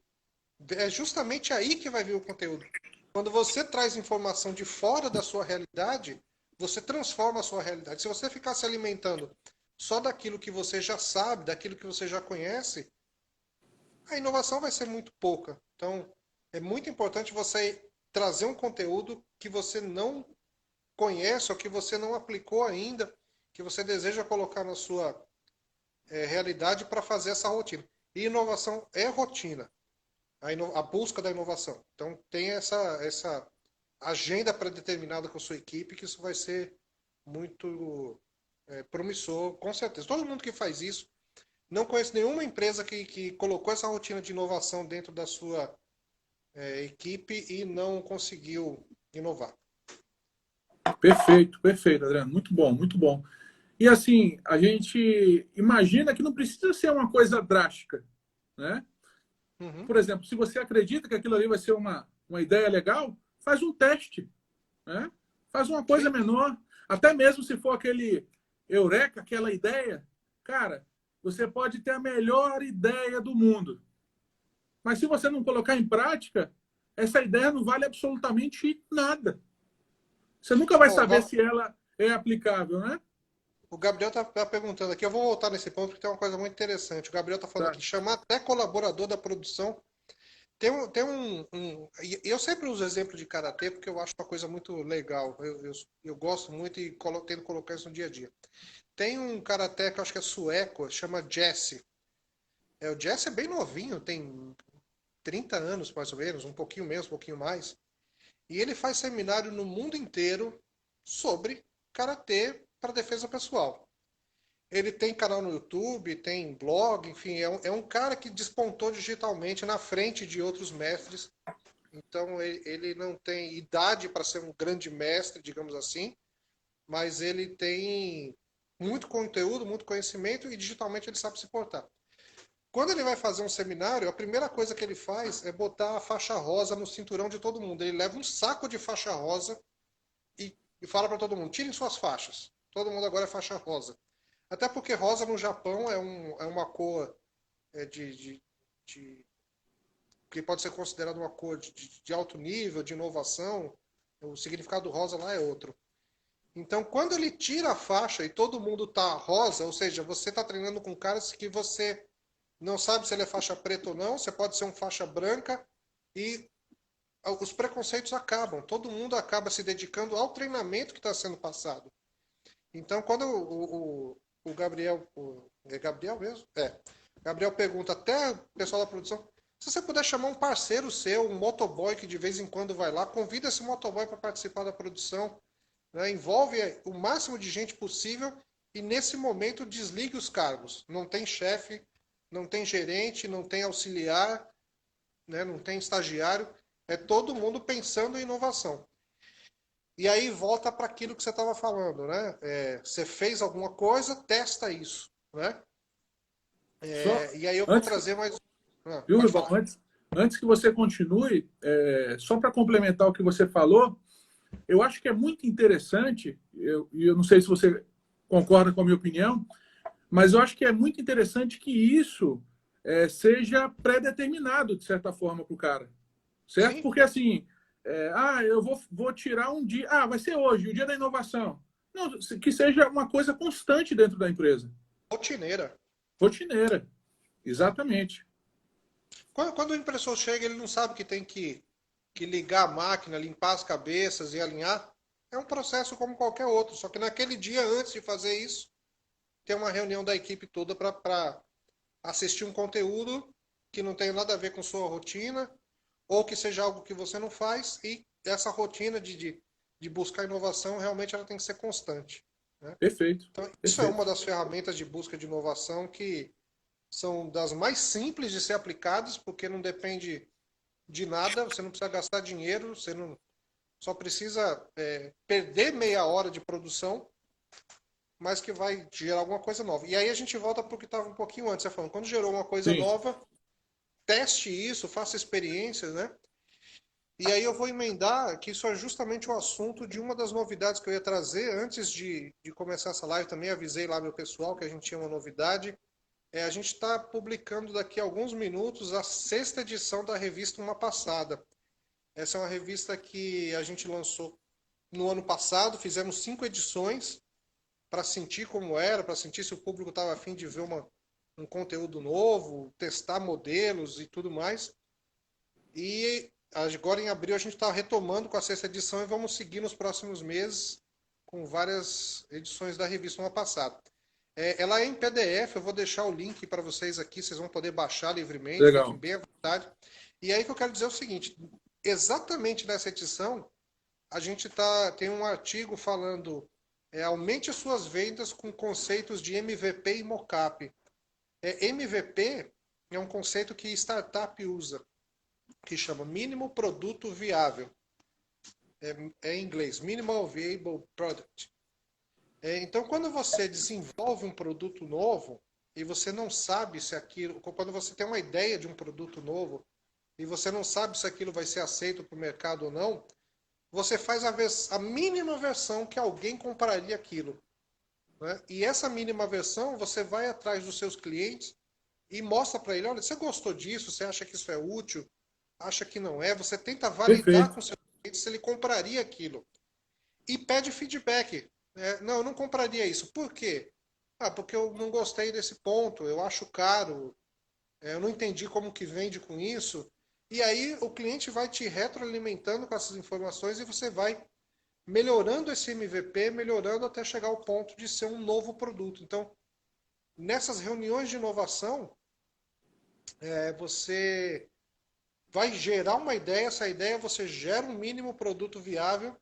É justamente aí que vai vir o conteúdo. Quando você traz informação de fora da sua realidade, você transforma a sua realidade. Se você ficar se alimentando só daquilo que você já sabe, daquilo que você já conhece, a inovação vai ser muito pouca. Então, é muito importante você trazer um conteúdo que você não conhece ou que você não aplicou ainda, que você deseja colocar na sua realidade para fazer essa rotina. E inovação é rotina, a busca da inovação. Então, tem essa agenda pré-determinada com a sua equipe, que isso vai ser muito promissor, com certeza. Todo mundo que faz isso, não conheço nenhuma empresa que colocou essa rotina de inovação dentro da sua equipe e não conseguiu inovar. perfeito, perfeito, Adriano. Muito bom, muito bom. E assim, a gente imagina que não precisa ser uma coisa drástica, né? Uhum. Por exemplo, se você acredita que aquilo ali vai ser uma ideia legal, faz um teste, né? Faz uma coisa Sim. menor, até mesmo se for aquele eureka, aquela ideia, cara, você pode ter a melhor ideia do mundo, mas se você não colocar em prática, essa ideia não vale absolutamente nada. Você nunca vai Oh, saber se ela é aplicável, né? o Gabriel está perguntando aqui, eu vou voltar nesse ponto porque tem uma coisa muito interessante. O Gabriel está falando Tá. aqui, chamar até colaborador da produção. E eu sempre uso exemplo de karatê porque eu acho uma coisa muito legal. Eu gosto muito e tento colocar isso no dia a dia. Tem um karatê que eu acho que é sueco, chama Jesse. O Jesse é bem novinho, tem 30 anos mais ou menos, um pouquinho menos, um pouquinho mais. E ele faz seminário no mundo inteiro sobre karatê para defesa pessoal. Ele tem canal no YouTube, tem blog, enfim, é um cara que despontou digitalmente na frente de outros mestres. Então ele não tem idade para ser um grande mestre, digamos assim, mas ele tem muito conteúdo, muito conhecimento e digitalmente ele sabe se portar. Quando ele vai fazer um seminário, a primeira coisa que ele faz é botar a faixa rosa no cinturão de todo mundo. Ele leva um saco de faixa rosa e fala para todo mundo: tirem suas faixas. Todo mundo agora é faixa rosa. Até porque rosa no Japão é uma cor de que pode ser considerada uma cor de alto nível, de inovação. O significado do rosa lá é outro. Então, quando ele tira a faixa e todo mundo tá rosa, ou seja, você está treinando com caras que você não sabe se ele é faixa preta ou não, você pode ser um faixa branca e os preconceitos acabam. Todo mundo acaba se dedicando ao treinamento que está sendo passado. Então, quando o Gabriel, é Gabriel mesmo? É. Gabriel pergunta até o pessoal da produção, se você puder chamar um parceiro seu, um motoboy que de vez em quando vai lá, convida esse motoboy para participar da produção, né? Envolve o máximo de gente possível e nesse momento desligue os cargos. Não tem chefe, não tem gerente, não tem auxiliar, né? Não tem estagiário. É todo mundo pensando em inovação. E aí volta para aquilo que você estava falando, né? Você fez alguma coisa, testa isso, né? Só E aí eu vou antes, trazer mais. viu, Pode Ribão? falar. Antes que você continue, só para complementar o que você falou, eu acho que é muito interessante, e eu não sei se você concorda com a minha opinião, mas eu acho que é muito interessante que isso seja pré-determinado, de certa forma, para o cara. Certo? Sim, Porque assim, eu vou tirar um dia. Ah, vai ser hoje, o dia da inovação. Não, que seja uma coisa constante dentro da empresa. rotineira. Rotineira. Exatamente. Quando o impressor chega, ele não sabe que tem que ligar a máquina, limpar as cabeças e alinhar. É um processo como qualquer outro, só que naquele dia, antes de fazer isso, tem uma reunião da equipe toda para assistir um conteúdo que não tem nada a ver com sua rotina, ou que seja algo que você não faz, e essa rotina de buscar inovação realmente ela tem que ser constante, né? Perfeito. Então, isso é uma Perfeito. das ferramentas de busca de inovação que são das mais simples de ser aplicadas, porque não depende de nada, você não precisa gastar dinheiro, você não só precisa perder meia hora de produção, mas que vai gerar alguma coisa nova. E aí a gente volta para o que estava um pouquinho antes, você falando, quando gerou uma coisa Sim. nova, teste isso, faça experiências, né? E aí eu vou emendar que isso é justamente o assunto de uma das novidades que eu ia trazer antes de começar essa live. Também avisei lá meu pessoal que a gente tinha uma novidade. A gente está publicando daqui a alguns minutos a 6ª edição da revista Uma Passada. Essa é uma revista que a gente lançou no ano passado, fizemos 5 edições para sentir como era, para sentir se o público estava afim de ver um conteúdo novo, testar modelos e tudo mais. E agora em abril a gente está retomando com a 6ª edição e vamos seguir nos próximos meses com várias edições da revista Uma Passada. Ela é em PDF, eu vou deixar o link para vocês aqui, vocês vão poder baixar livremente, fiquem Legal. bem à vontade. E aí que eu quero dizer é o seguinte, exatamente nessa edição, a gente tem um artigo falando aumente suas vendas com conceitos de MVP e mockup. MVP é um conceito que startup usa, que chama mínimo produto viável. É em inglês, Minimal Viable Product. Então, quando você desenvolve um produto novo e você não sabe se aquilo, quando você tem uma ideia de um produto novo e você não sabe se aquilo vai ser aceito para o mercado ou não, você faz a mínima versão que alguém compraria aquilo, né? E essa mínima versão você vai atrás dos seus clientes e mostra para ele, olha, você gostou disso? Você acha que isso é útil? Acha que não é? Você tenta validar Perfeito. com o seu cliente se ele compraria aquilo. E pede feedback. Não, eu não compraria isso. Por quê? Porque eu não gostei desse ponto, eu acho caro, eu não entendi como que vende com isso. E aí o cliente vai te retroalimentando com essas informações e você vai melhorando esse MVP, melhorando até chegar ao ponto de ser um novo produto. Então, nessas reuniões de inovação, você vai gerar uma ideia, essa ideia você gera um mínimo produto viável,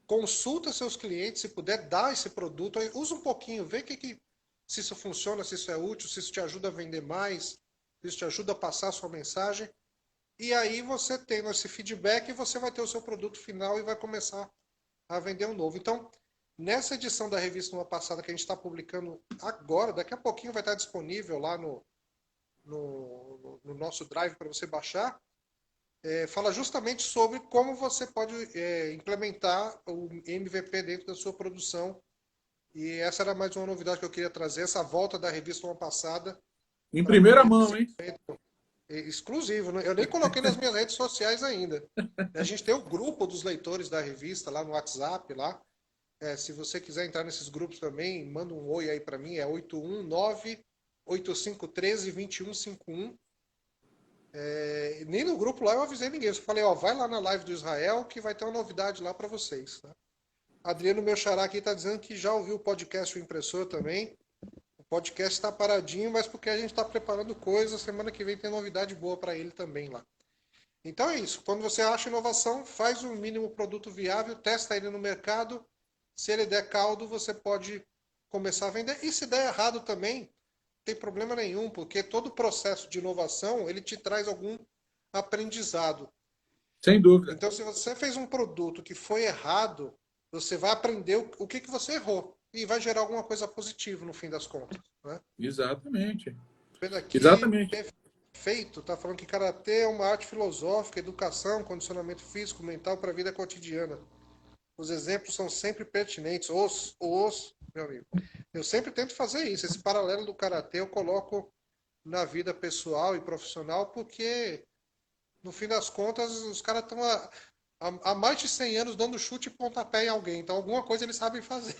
consulta seus clientes, se puder dar esse produto, aí usa um pouquinho, vê se isso funciona, se isso é útil, se isso te ajuda a vender mais, se isso te ajuda a passar a sua mensagem. E aí você tendo esse feedback, você vai ter o seu produto final e vai começar a vender um novo. Então, nessa edição da revista Uma Passada que a gente está publicando agora, daqui a pouquinho vai estar disponível lá no nosso Drive para você baixar, fala justamente sobre como você pode implementar o MVP dentro da sua produção. E essa era mais uma novidade que eu queria trazer, essa volta da revista ano passada. Em Para primeira mim, mão, hein? exclusivo, né? Eu nem coloquei nas minhas redes sociais ainda. A gente tem o grupo dos leitores da revista lá no WhatsApp, lá. Se você quiser entrar nesses grupos também, manda um oi aí para mim, é 819-8513-2151. Nem no grupo lá eu avisei ninguém, eu só falei, ó, vai lá na live do Israel que vai ter uma novidade lá para vocês. Tá? Adriano, meu xará aqui, tá dizendo que já ouviu o podcast O Impressor também. O podcast está paradinho, mas porque a gente está preparando coisas, semana que vem tem novidade boa para ele também lá. Então é isso, quando você acha inovação, faz um mínimo produto viável, testa ele no mercado, se ele der caldo, você pode começar a vender. E se der errado também, não tem problema nenhum, porque todo processo de inovação, ele te traz algum aprendizado. Sem dúvida. Então, se você fez um produto que foi errado, você vai aprender o que você errou. E vai gerar alguma coisa positiva no fim das contas. Né? Exatamente. Vendo aqui, Exatamente. Perfeito, tá falando que karatê é uma arte filosófica, educação, condicionamento físico, mental para a vida cotidiana. Os exemplos são sempre pertinentes. Meu amigo. Eu sempre tento fazer isso. Esse paralelo do karatê eu coloco na vida pessoal e profissional, porque no fim das contas os caras estão há mais de 100 anos dando chute e pontapé em alguém. Então alguma coisa eles sabem fazer.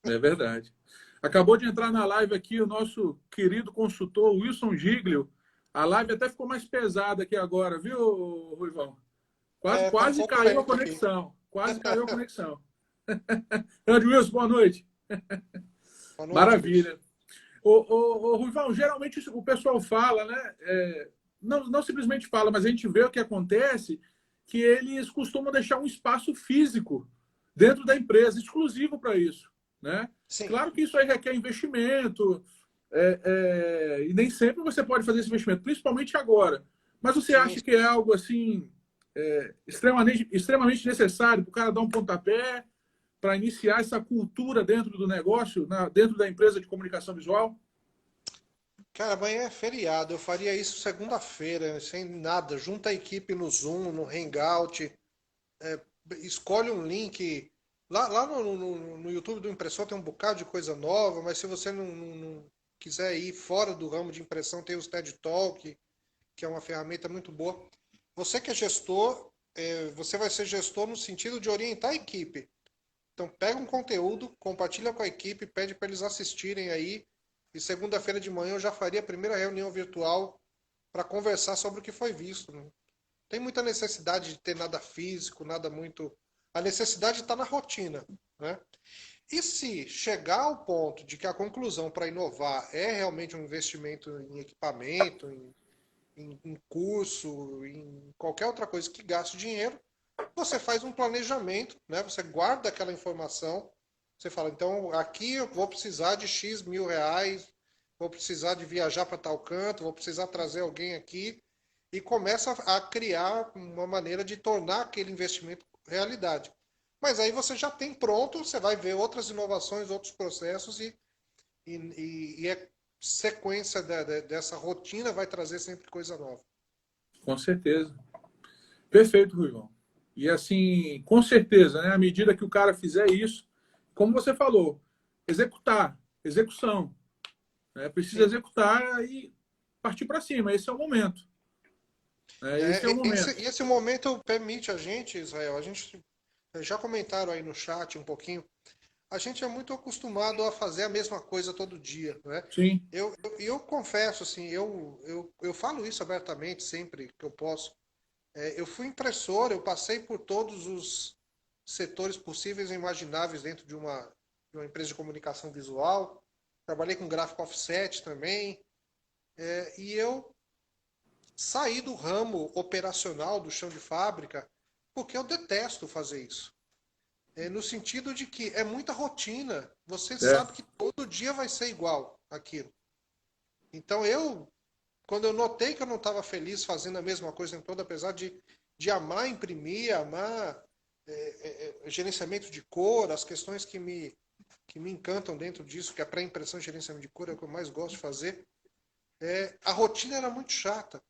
É verdade. Acabou de entrar na live aqui o nosso querido consultor Wilson Giglio. A live até ficou mais pesada aqui agora, viu, Ruivão? Tá um Quase pouco caiu a lento aqui. conexão. Quase caiu a conexão. Grande Wilson, boa noite. Boa noite, Wilson. Maravilha. Ô, Ruivão, geralmente o pessoal fala, né? Não simplesmente fala, mas a gente vê o que acontece, que eles costumam deixar um espaço físico dentro da empresa, exclusivo para isso. Né? Sim. Claro que isso aí requer investimento, e nem sempre você pode fazer esse investimento, principalmente agora. Mas você acha que é algo assim extremamente necessário para o cara dar um pontapé para iniciar essa cultura dentro do negócio, dentro da empresa de comunicação visual? Cara, amanhã é feriado. Eu faria isso segunda-feira, sem nada. Junta a equipe no Zoom, no Hangout. Escolhe um link. Lá no YouTube do Impressor tem um bocado de coisa nova, mas se você não quiser ir fora do ramo de impressão, tem o TED Talk, que é uma ferramenta muito boa. Você que é gestor, você vai ser gestor no sentido de orientar a equipe. Então pega um conteúdo, compartilha com a equipe, pede para eles assistirem aí. E segunda-feira de manhã eu já faria a primeira reunião virtual para conversar sobre o que foi visto. Não tem muita necessidade de ter nada físico, nada muito. A necessidade está na rotina. Né? E se chegar ao ponto de que a conclusão para inovar é realmente um investimento em equipamento, em curso, em qualquer outra coisa que gaste dinheiro, você faz um planejamento, né? Você guarda aquela informação. Você fala, então aqui eu vou precisar de X mil reais, vou precisar de viajar para tal canto, vou precisar trazer alguém aqui. E começa a criar uma maneira de tornar aquele investimento realidade. Mas aí você já tem pronto, você vai ver outras inovações, outros processos e a sequência dessa rotina vai trazer sempre coisa nova. Com certeza. Perfeito, Ruivão. E assim, com certeza, né, à medida que o cara fizer isso, como você falou, execução. Né, precisa executar e partir para cima. Esse é o momento. Esse é o momento. Esse momento permite a gente, Israel, a gente já comentaram aí no chat um pouquinho, a gente é muito acostumado a fazer a mesma coisa todo dia, né? Sim. Eu confesso, assim, eu falo isso abertamente sempre que eu posso. Eu fui impressor, eu passei por todos os setores possíveis e imagináveis dentro de uma empresa de comunicação visual. Trabalhei com gráfico offset também. E eu saí do ramo operacional do chão de fábrica porque eu detesto fazer isso. No sentido de que é muita rotina. Você sabe que todo dia vai ser igual aquilo. Então quando eu notei que eu não estava feliz fazendo a mesma coisa em todo, apesar de amar imprimir, amar gerenciamento de cor, as questões que me encantam dentro disso, que é pré-impressão e gerenciamento de cor é o que eu mais gosto de fazer. a rotina era muito chata.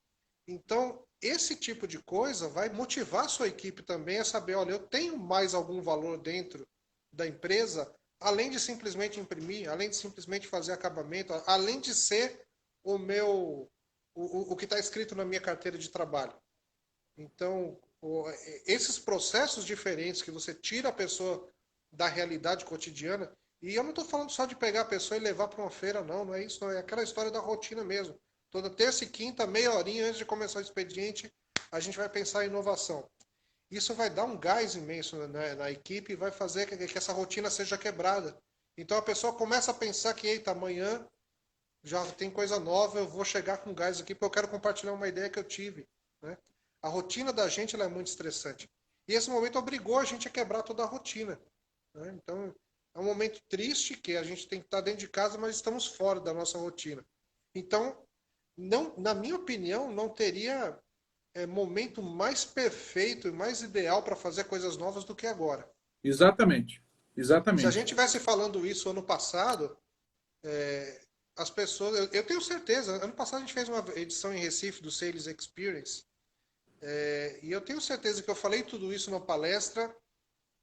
Então, esse tipo de coisa vai motivar a sua equipe também a saber, olha, eu tenho mais algum valor dentro da empresa, além de simplesmente imprimir, além de simplesmente fazer acabamento, além de ser o que está escrito na minha carteira de trabalho. Então, esses processos diferentes que você tira a pessoa da realidade cotidiana, e eu não estou falando só de pegar a pessoa e levar para uma feira, não, não é isso, não, é aquela história da rotina mesmo. Toda terça e quinta, meia horinha antes de começar o expediente, a gente vai pensar em inovação. Isso vai dar um gás imenso na equipe e vai fazer que essa rotina seja quebrada. Então a pessoa começa a pensar que, eita, amanhã já tem coisa nova, eu vou chegar com gás aqui porque eu quero compartilhar uma ideia que eu tive. Né? A rotina da gente ela é muito estressante. E esse momento obrigou a gente a quebrar toda a rotina. Né? Então é um momento triste que a gente tem que estar dentro de casa, mas estamos fora da nossa rotina. Então, não, na minha opinião, não teria momento mais perfeito e mais ideal para fazer coisas novas do que agora. Exatamente. Se a Exatamente. gente tivesse falando isso ano passado, as pessoas. Eu tenho certeza, ano passado a gente fez uma edição em Recife do Sales Experience, e eu tenho certeza que eu falei tudo isso na palestra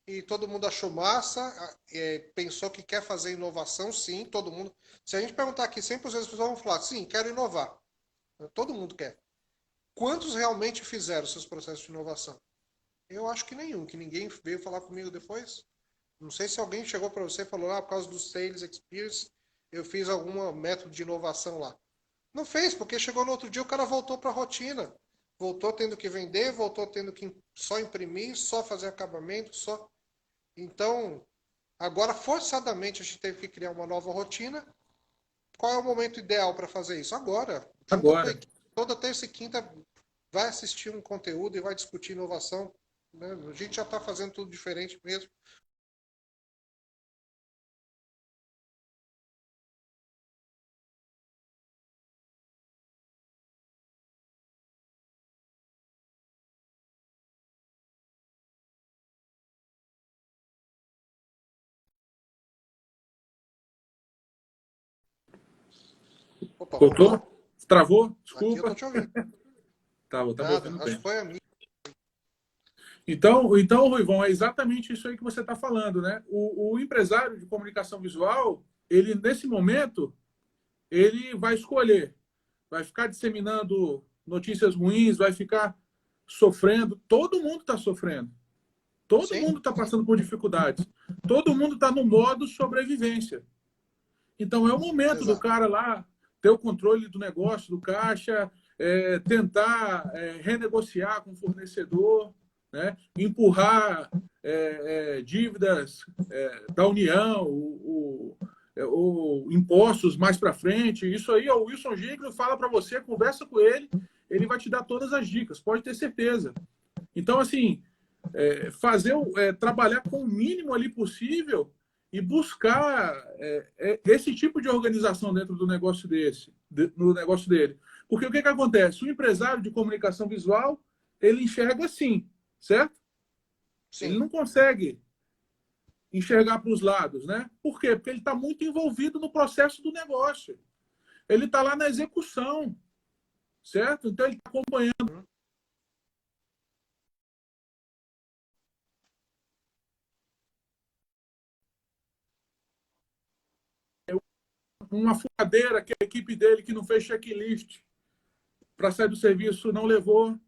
e todo mundo achou massa, pensou que quer fazer inovação, sim, todo mundo. Se a gente perguntar aqui, 100% das pessoas vão falar, sim, quero inovar. Todo mundo quer. Quantos realmente fizeram seus processos de inovação? Eu acho que nenhum, que ninguém veio falar comigo depois. Não sei se alguém chegou para você e falou, por causa do Sales Experience, eu fiz algum método de inovação lá. Não fez, porque chegou no outro dia, o cara voltou para a rotina. Voltou tendo que vender, voltou tendo que só imprimir, só fazer acabamento, só. Então, agora forçadamente a gente teve que criar uma nova rotina. Qual é o momento ideal para fazer isso? Agora. Junta a tua Agora. equipe. Toda terça e quinta vai assistir um conteúdo e vai discutir inovação. Né? A gente já está fazendo tudo diferente mesmo. Opa, Voltou? voltou? Travou? Aqui eu tô Desculpa. te ouvindo. Tava Nada, ouvindo acho bem. que foi a minha. Então, Ruivão, é exatamente isso aí que você está falando, né? O empresário de comunicação visual, ele, nesse momento, ele vai escolher, vai ficar disseminando notícias ruins, vai ficar sofrendo. Todo mundo está sofrendo. Todo Sim, mundo está passando por dificuldades. Todo mundo está no modo sobrevivência. Então, é o momento do exato. cara lá ter o controle do negócio, do caixa, tentar renegociar com o fornecedor, né? Empurrar dívidas da União, ou impostos mais para frente. Isso aí, o Wilson Giglo fala para você, conversa com ele vai te dar todas as dicas, pode ter certeza. Então, assim, trabalhar com o mínimo ali possível e buscar esse tipo de organização dentro do negócio no negócio dele. Porque o que acontece? O empresário de comunicação visual, ele enxerga assim, certo? Ele Sim, não consegue enxergar para os lados, né? Por quê? Porque ele está muito envolvido no processo do negócio. Ele está lá na execução, certo? Então ele está acompanhando uma furadeira que a equipe dele que não fez checklist para sair do serviço não levou.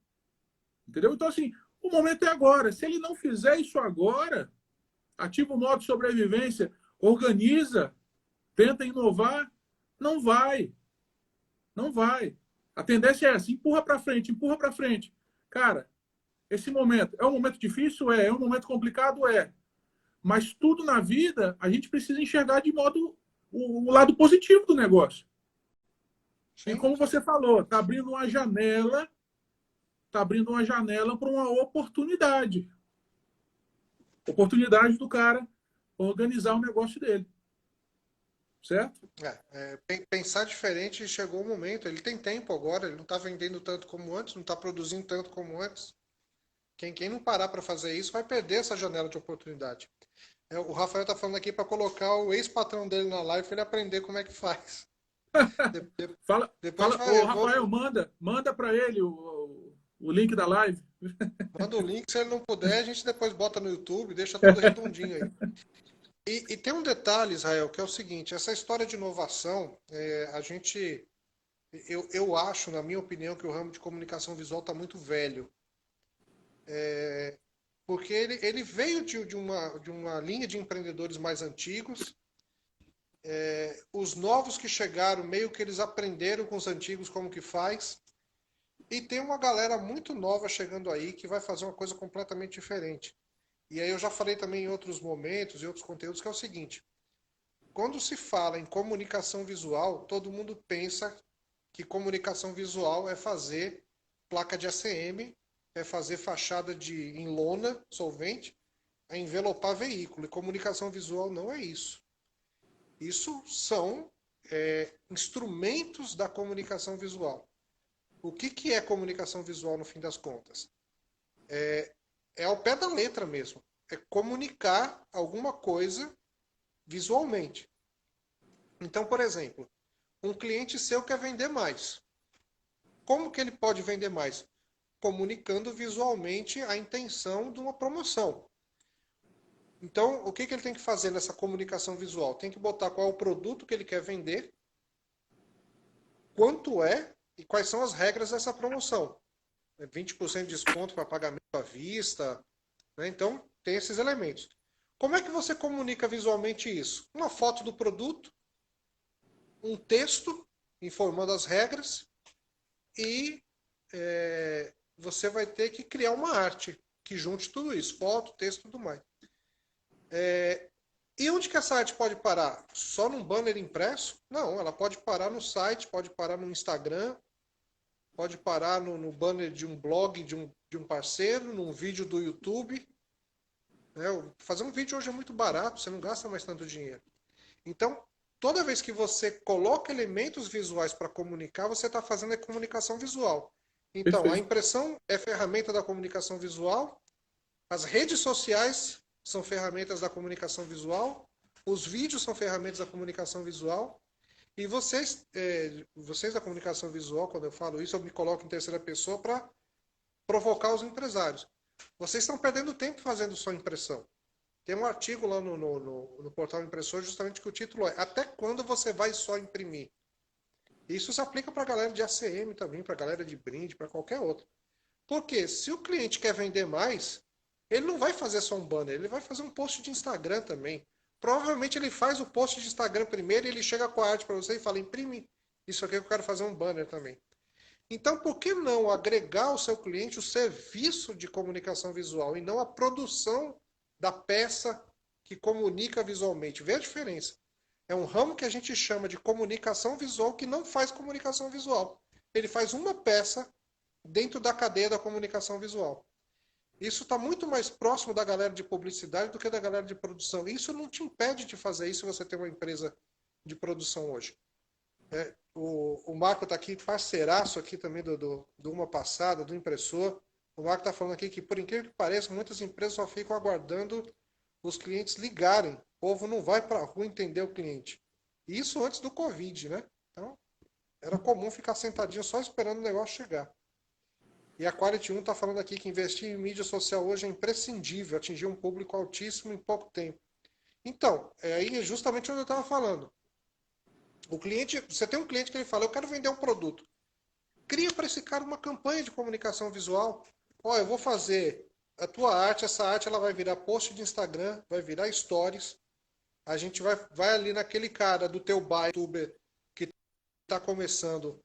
Entendeu? Então, assim, o momento é agora. Se ele não fizer isso agora, ativa o modo de sobrevivência, organiza, tenta inovar, não vai. Não vai. A tendência é essa, empurra para frente, empurra para frente. Cara, esse momento é um momento difícil? É um momento complicado? É. Mas tudo na vida a gente precisa enxergar de modo o lado positivo do negócio. E sim, como sim. você falou, está abrindo uma janela para uma oportunidade. Oportunidade do cara organizar o negócio dele. Certo? Pensar diferente chegou o momento. Ele tem tempo agora, ele não está vendendo tanto como antes, não está produzindo tanto como antes. Quem não parar para fazer isso vai perder essa janela de oportunidade. O Rafael está falando aqui para colocar o ex-patrão dele na live para ele aprender como é que faz. De, de, Fala, depois fala, vai, ô Rafael, manda para ele o link da live. manda o link, se ele não puder, a gente depois bota no YouTube, deixa tudo redondinho aí. E tem um detalhe, Israel, que é o seguinte, essa história de inovação, eu acho, na minha opinião, que o ramo de comunicação visual está muito velho. Porque ele veio de uma linha de empreendedores mais antigos. Os novos que chegaram, meio que eles aprenderam com os antigos como que faz. E tem uma galera muito nova chegando aí que vai fazer uma coisa completamente diferente. E aí eu já falei também em outros momentos e outros conteúdos que é o seguinte. Quando se fala em comunicação visual, todo mundo pensa que comunicação visual é fazer placa de ACM, é fazer fachada em lona solvente, é envelopar veículo. E comunicação visual não é isso. Isso são instrumentos da comunicação visual. O que é comunicação visual no fim das contas? É ao pé da letra mesmo. É comunicar alguma coisa visualmente. Então, por exemplo, um cliente seu quer vender mais. Como que ele pode vender mais? Comunicando visualmente a intenção de uma promoção. Então, o que ele tem que fazer nessa comunicação visual? Tem que botar qual é o produto que ele quer vender, quanto é e quais são as regras dessa promoção. 20% de desconto para pagamento à vista, né? Então, tem esses elementos. Como é que você comunica visualmente isso? Uma foto do produto, um texto informando as regras e você vai ter que criar uma arte que junte tudo isso, foto, texto e tudo mais. E onde que essa arte pode parar? Só num banner impresso? Não, ela pode parar no site, pode parar no Instagram, pode parar no banner de um blog de um parceiro, num vídeo do YouTube. Fazer um vídeo hoje é muito barato, você não gasta mais tanto dinheiro. Então, toda vez que você coloca elementos visuais para comunicar, você está fazendo a comunicação visual. Então, Perfeito. a impressão é ferramenta da comunicação visual, as redes sociais são ferramentas da comunicação visual, os vídeos são ferramentas da comunicação visual, e vocês da comunicação visual, quando eu falo isso, eu me coloco em terceira pessoa para provocar os empresários. Vocês estão perdendo tempo fazendo só impressão. Tem um artigo lá no portal Impressor justamente que o título é Até quando você vai só imprimir? Isso se aplica para a galera de ACM também, para a galera de brinde, para qualquer outro. Porque se o cliente quer vender mais, ele não vai fazer só um banner, ele vai fazer um post de Instagram também. Provavelmente ele faz o post de Instagram primeiro e ele chega com a arte para você e fala, imprime isso aqui que eu quero fazer um banner também. Então, por que não agregar ao seu cliente o serviço de comunicação visual e não a produção da peça que comunica visualmente? Vê a diferença. É um ramo que a gente chama de comunicação visual que não faz comunicação visual. Ele faz uma peça dentro da cadeia da comunicação visual. Isso está muito mais próximo da galera de publicidade do que da galera de produção. Isso não te impede de fazer isso se você tem uma empresa de produção hoje. O Marco está aqui, parceiraço aqui também do Uma Passada, do impressor. O Marco está falando aqui que, por incrível que pareça, muitas empresas só ficam aguardando os clientes ligarem. O povo não vai para a rua entender o cliente. Isso antes do Covid, né? Então, era comum ficar sentadinho só esperando o negócio chegar. E a Quality 1 está falando aqui que investir em mídia social hoje é imprescindível, atingir um público altíssimo em pouco tempo. Então, aí é justamente onde eu estava falando. O cliente, você tem um cliente que ele fala, eu quero vender um produto. Cria para esse cara uma campanha de comunicação visual. Eu vou fazer a tua arte, essa arte ela vai virar post de Instagram, vai virar stories. A gente vai ali naquele cara do teu bairro, youtuber, que está começando.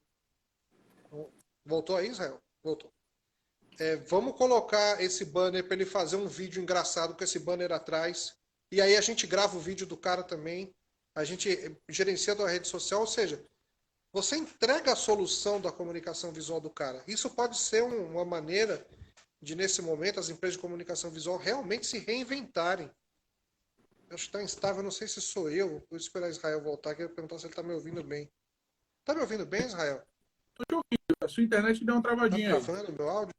Voltou aí, Israel? Voltou. Vamos colocar esse banner para ele fazer um vídeo engraçado com esse banner atrás. E aí a gente grava o vídeo do cara também. A gente gerencia a rede social, ou seja, você entrega a solução da comunicação visual do cara. Isso pode ser uma maneira de, nesse momento, as empresas de comunicação visual realmente se reinventarem. Eu acho que está instável, não sei se sou eu. Vou esperar Israel voltar aqui e perguntar se ele está me ouvindo bem. Está me ouvindo bem, Israel? Estou te ouvindo. A sua internet deu uma Está travadinha aí. travando meu áudio?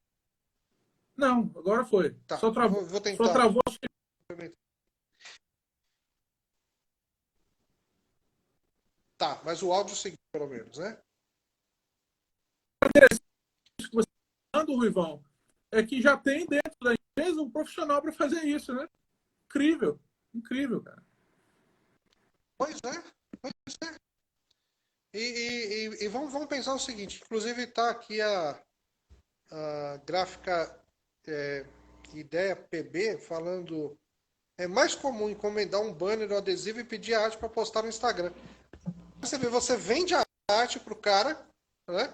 Não, agora foi. Tá, Só travou. vou tentar. Só travou. Tá, mas o áudio seguiu, pelo menos, né? Isso que você está falando, Ruivão, é que já tem dentro da empresa um profissional para fazer isso, né? Incrível, incrível, cara. Pois é, pois é. E vamos pensar o seguinte, inclusive está aqui a gráfica Ideia PB falando é mais comum encomendar um banner ou adesivo e pedir a arte para postar no Instagram. Você vê, você vende a arte pro cara, né?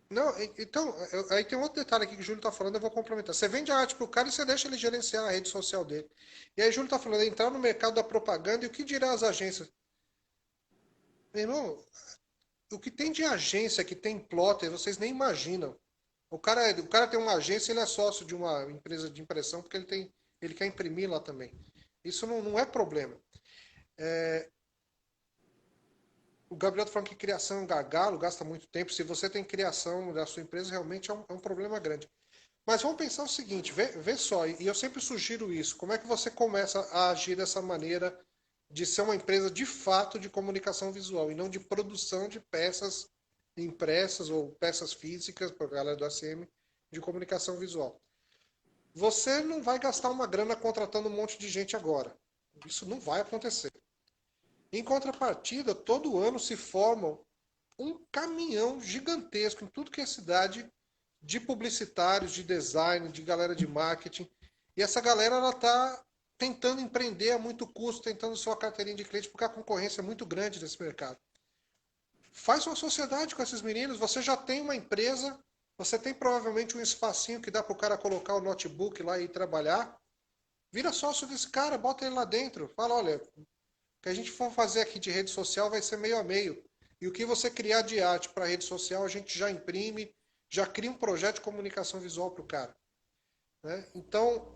Não, então, aí tem um outro detalhe aqui que o Júlio está falando, eu vou complementar. Você vende a arte pro cara e você deixa ele gerenciar a rede social dele. E aí o Júlio está falando, entrar no mercado da propaganda e o que dirá as agências? Meu irmão, o que tem de agência que tem plotter, vocês nem imaginam. O cara tem uma agência, ele é sócio de uma empresa de impressão porque ele quer imprimir lá também. Isso não é problema. O Gabriel está falando que criação é um gargalo, gasta muito tempo. Se você tem criação da sua empresa, realmente é um problema grande. Mas vamos pensar o seguinte, vê só, e eu sempre sugiro isso, como é que você começa a agir dessa maneira de ser uma empresa de fato de comunicação visual e não de produção de peças impressas ou peças físicas, para a galera do ACM, de comunicação visual. Você não vai gastar uma grana contratando um monte de gente agora. Isso não vai acontecer. Em contrapartida, todo ano se formam um caminhão gigantesco em tudo que é cidade de publicitários, de design, de galera de marketing. E essa galera ela está tentando empreender a muito custo, tentando sua carteirinha de cliente, porque a concorrência é muito grande nesse mercado. Faz uma sociedade com esses meninos, você já tem uma empresa, você tem provavelmente um espacinho que dá para o cara colocar o notebook lá e trabalhar. Vira sócio desse cara, bota ele lá dentro. Fala, olha, o que a gente for fazer aqui de rede social vai ser meio a meio. E o que você criar de arte para rede social, a gente já imprime, já cria um projeto de comunicação visual para o cara. Né? Então,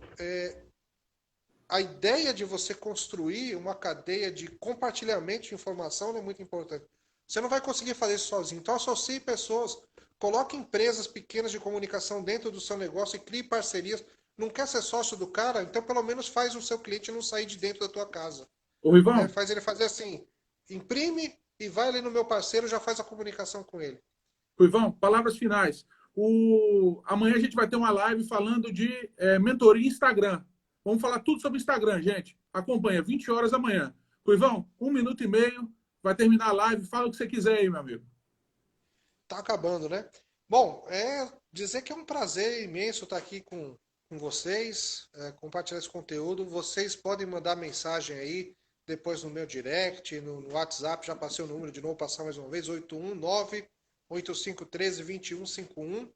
a ideia de você construir uma cadeia de compartilhamento de informação é muito importante. Você não vai conseguir fazer isso sozinho. Então, associe pessoas, coloque empresas pequenas de comunicação dentro do seu negócio e crie parcerias. Não quer ser sócio do cara? Então, pelo menos faz o seu cliente não sair de dentro da tua casa. Ô, Rivão, Faz ele fazer assim, imprime e vai ali no meu parceiro, já faz a comunicação com ele. Ruivão, palavras finais. Amanhã a gente vai ter uma live falando de mentoria Instagram. Vamos falar tudo sobre Instagram, gente. Acompanha, 20 horas amanhã. Ruivão, 1 minuto e meio, vai terminar a live. Fala o que você quiser aí, meu amigo. Tá acabando, né? Bom, dizer que é um prazer imenso estar aqui com vocês, compartilhar esse conteúdo. Vocês podem mandar mensagem aí, depois no meu direct, no WhatsApp, já passei o número de novo, passar mais uma vez, 819-8513-2151.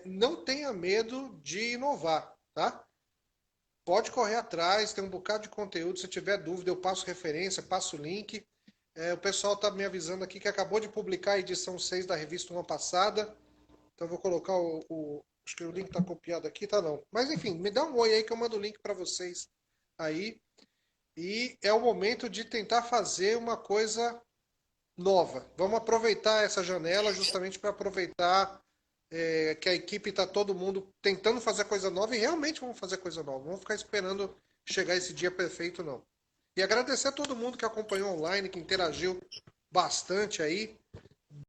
Não tenha medo de inovar, tá? Pode correr atrás, tem um bocado de conteúdo. Se tiver dúvida, eu passo referência, passo o link. O pessoal está me avisando aqui que acabou de publicar a edição 6 da revista uma passada. Então eu vou colocar acho que o link está copiado aqui, tá não. Mas enfim, me dá um oi aí que eu mando o link para vocês aí. E é o momento de tentar fazer uma coisa nova. Vamos aproveitar essa janela justamente para aproveitar que a equipe está todo mundo tentando fazer coisa nova e realmente vamos fazer coisa nova. Vamos ficar esperando chegar esse dia perfeito, não. E agradecer a todo mundo que acompanhou online, que interagiu bastante aí.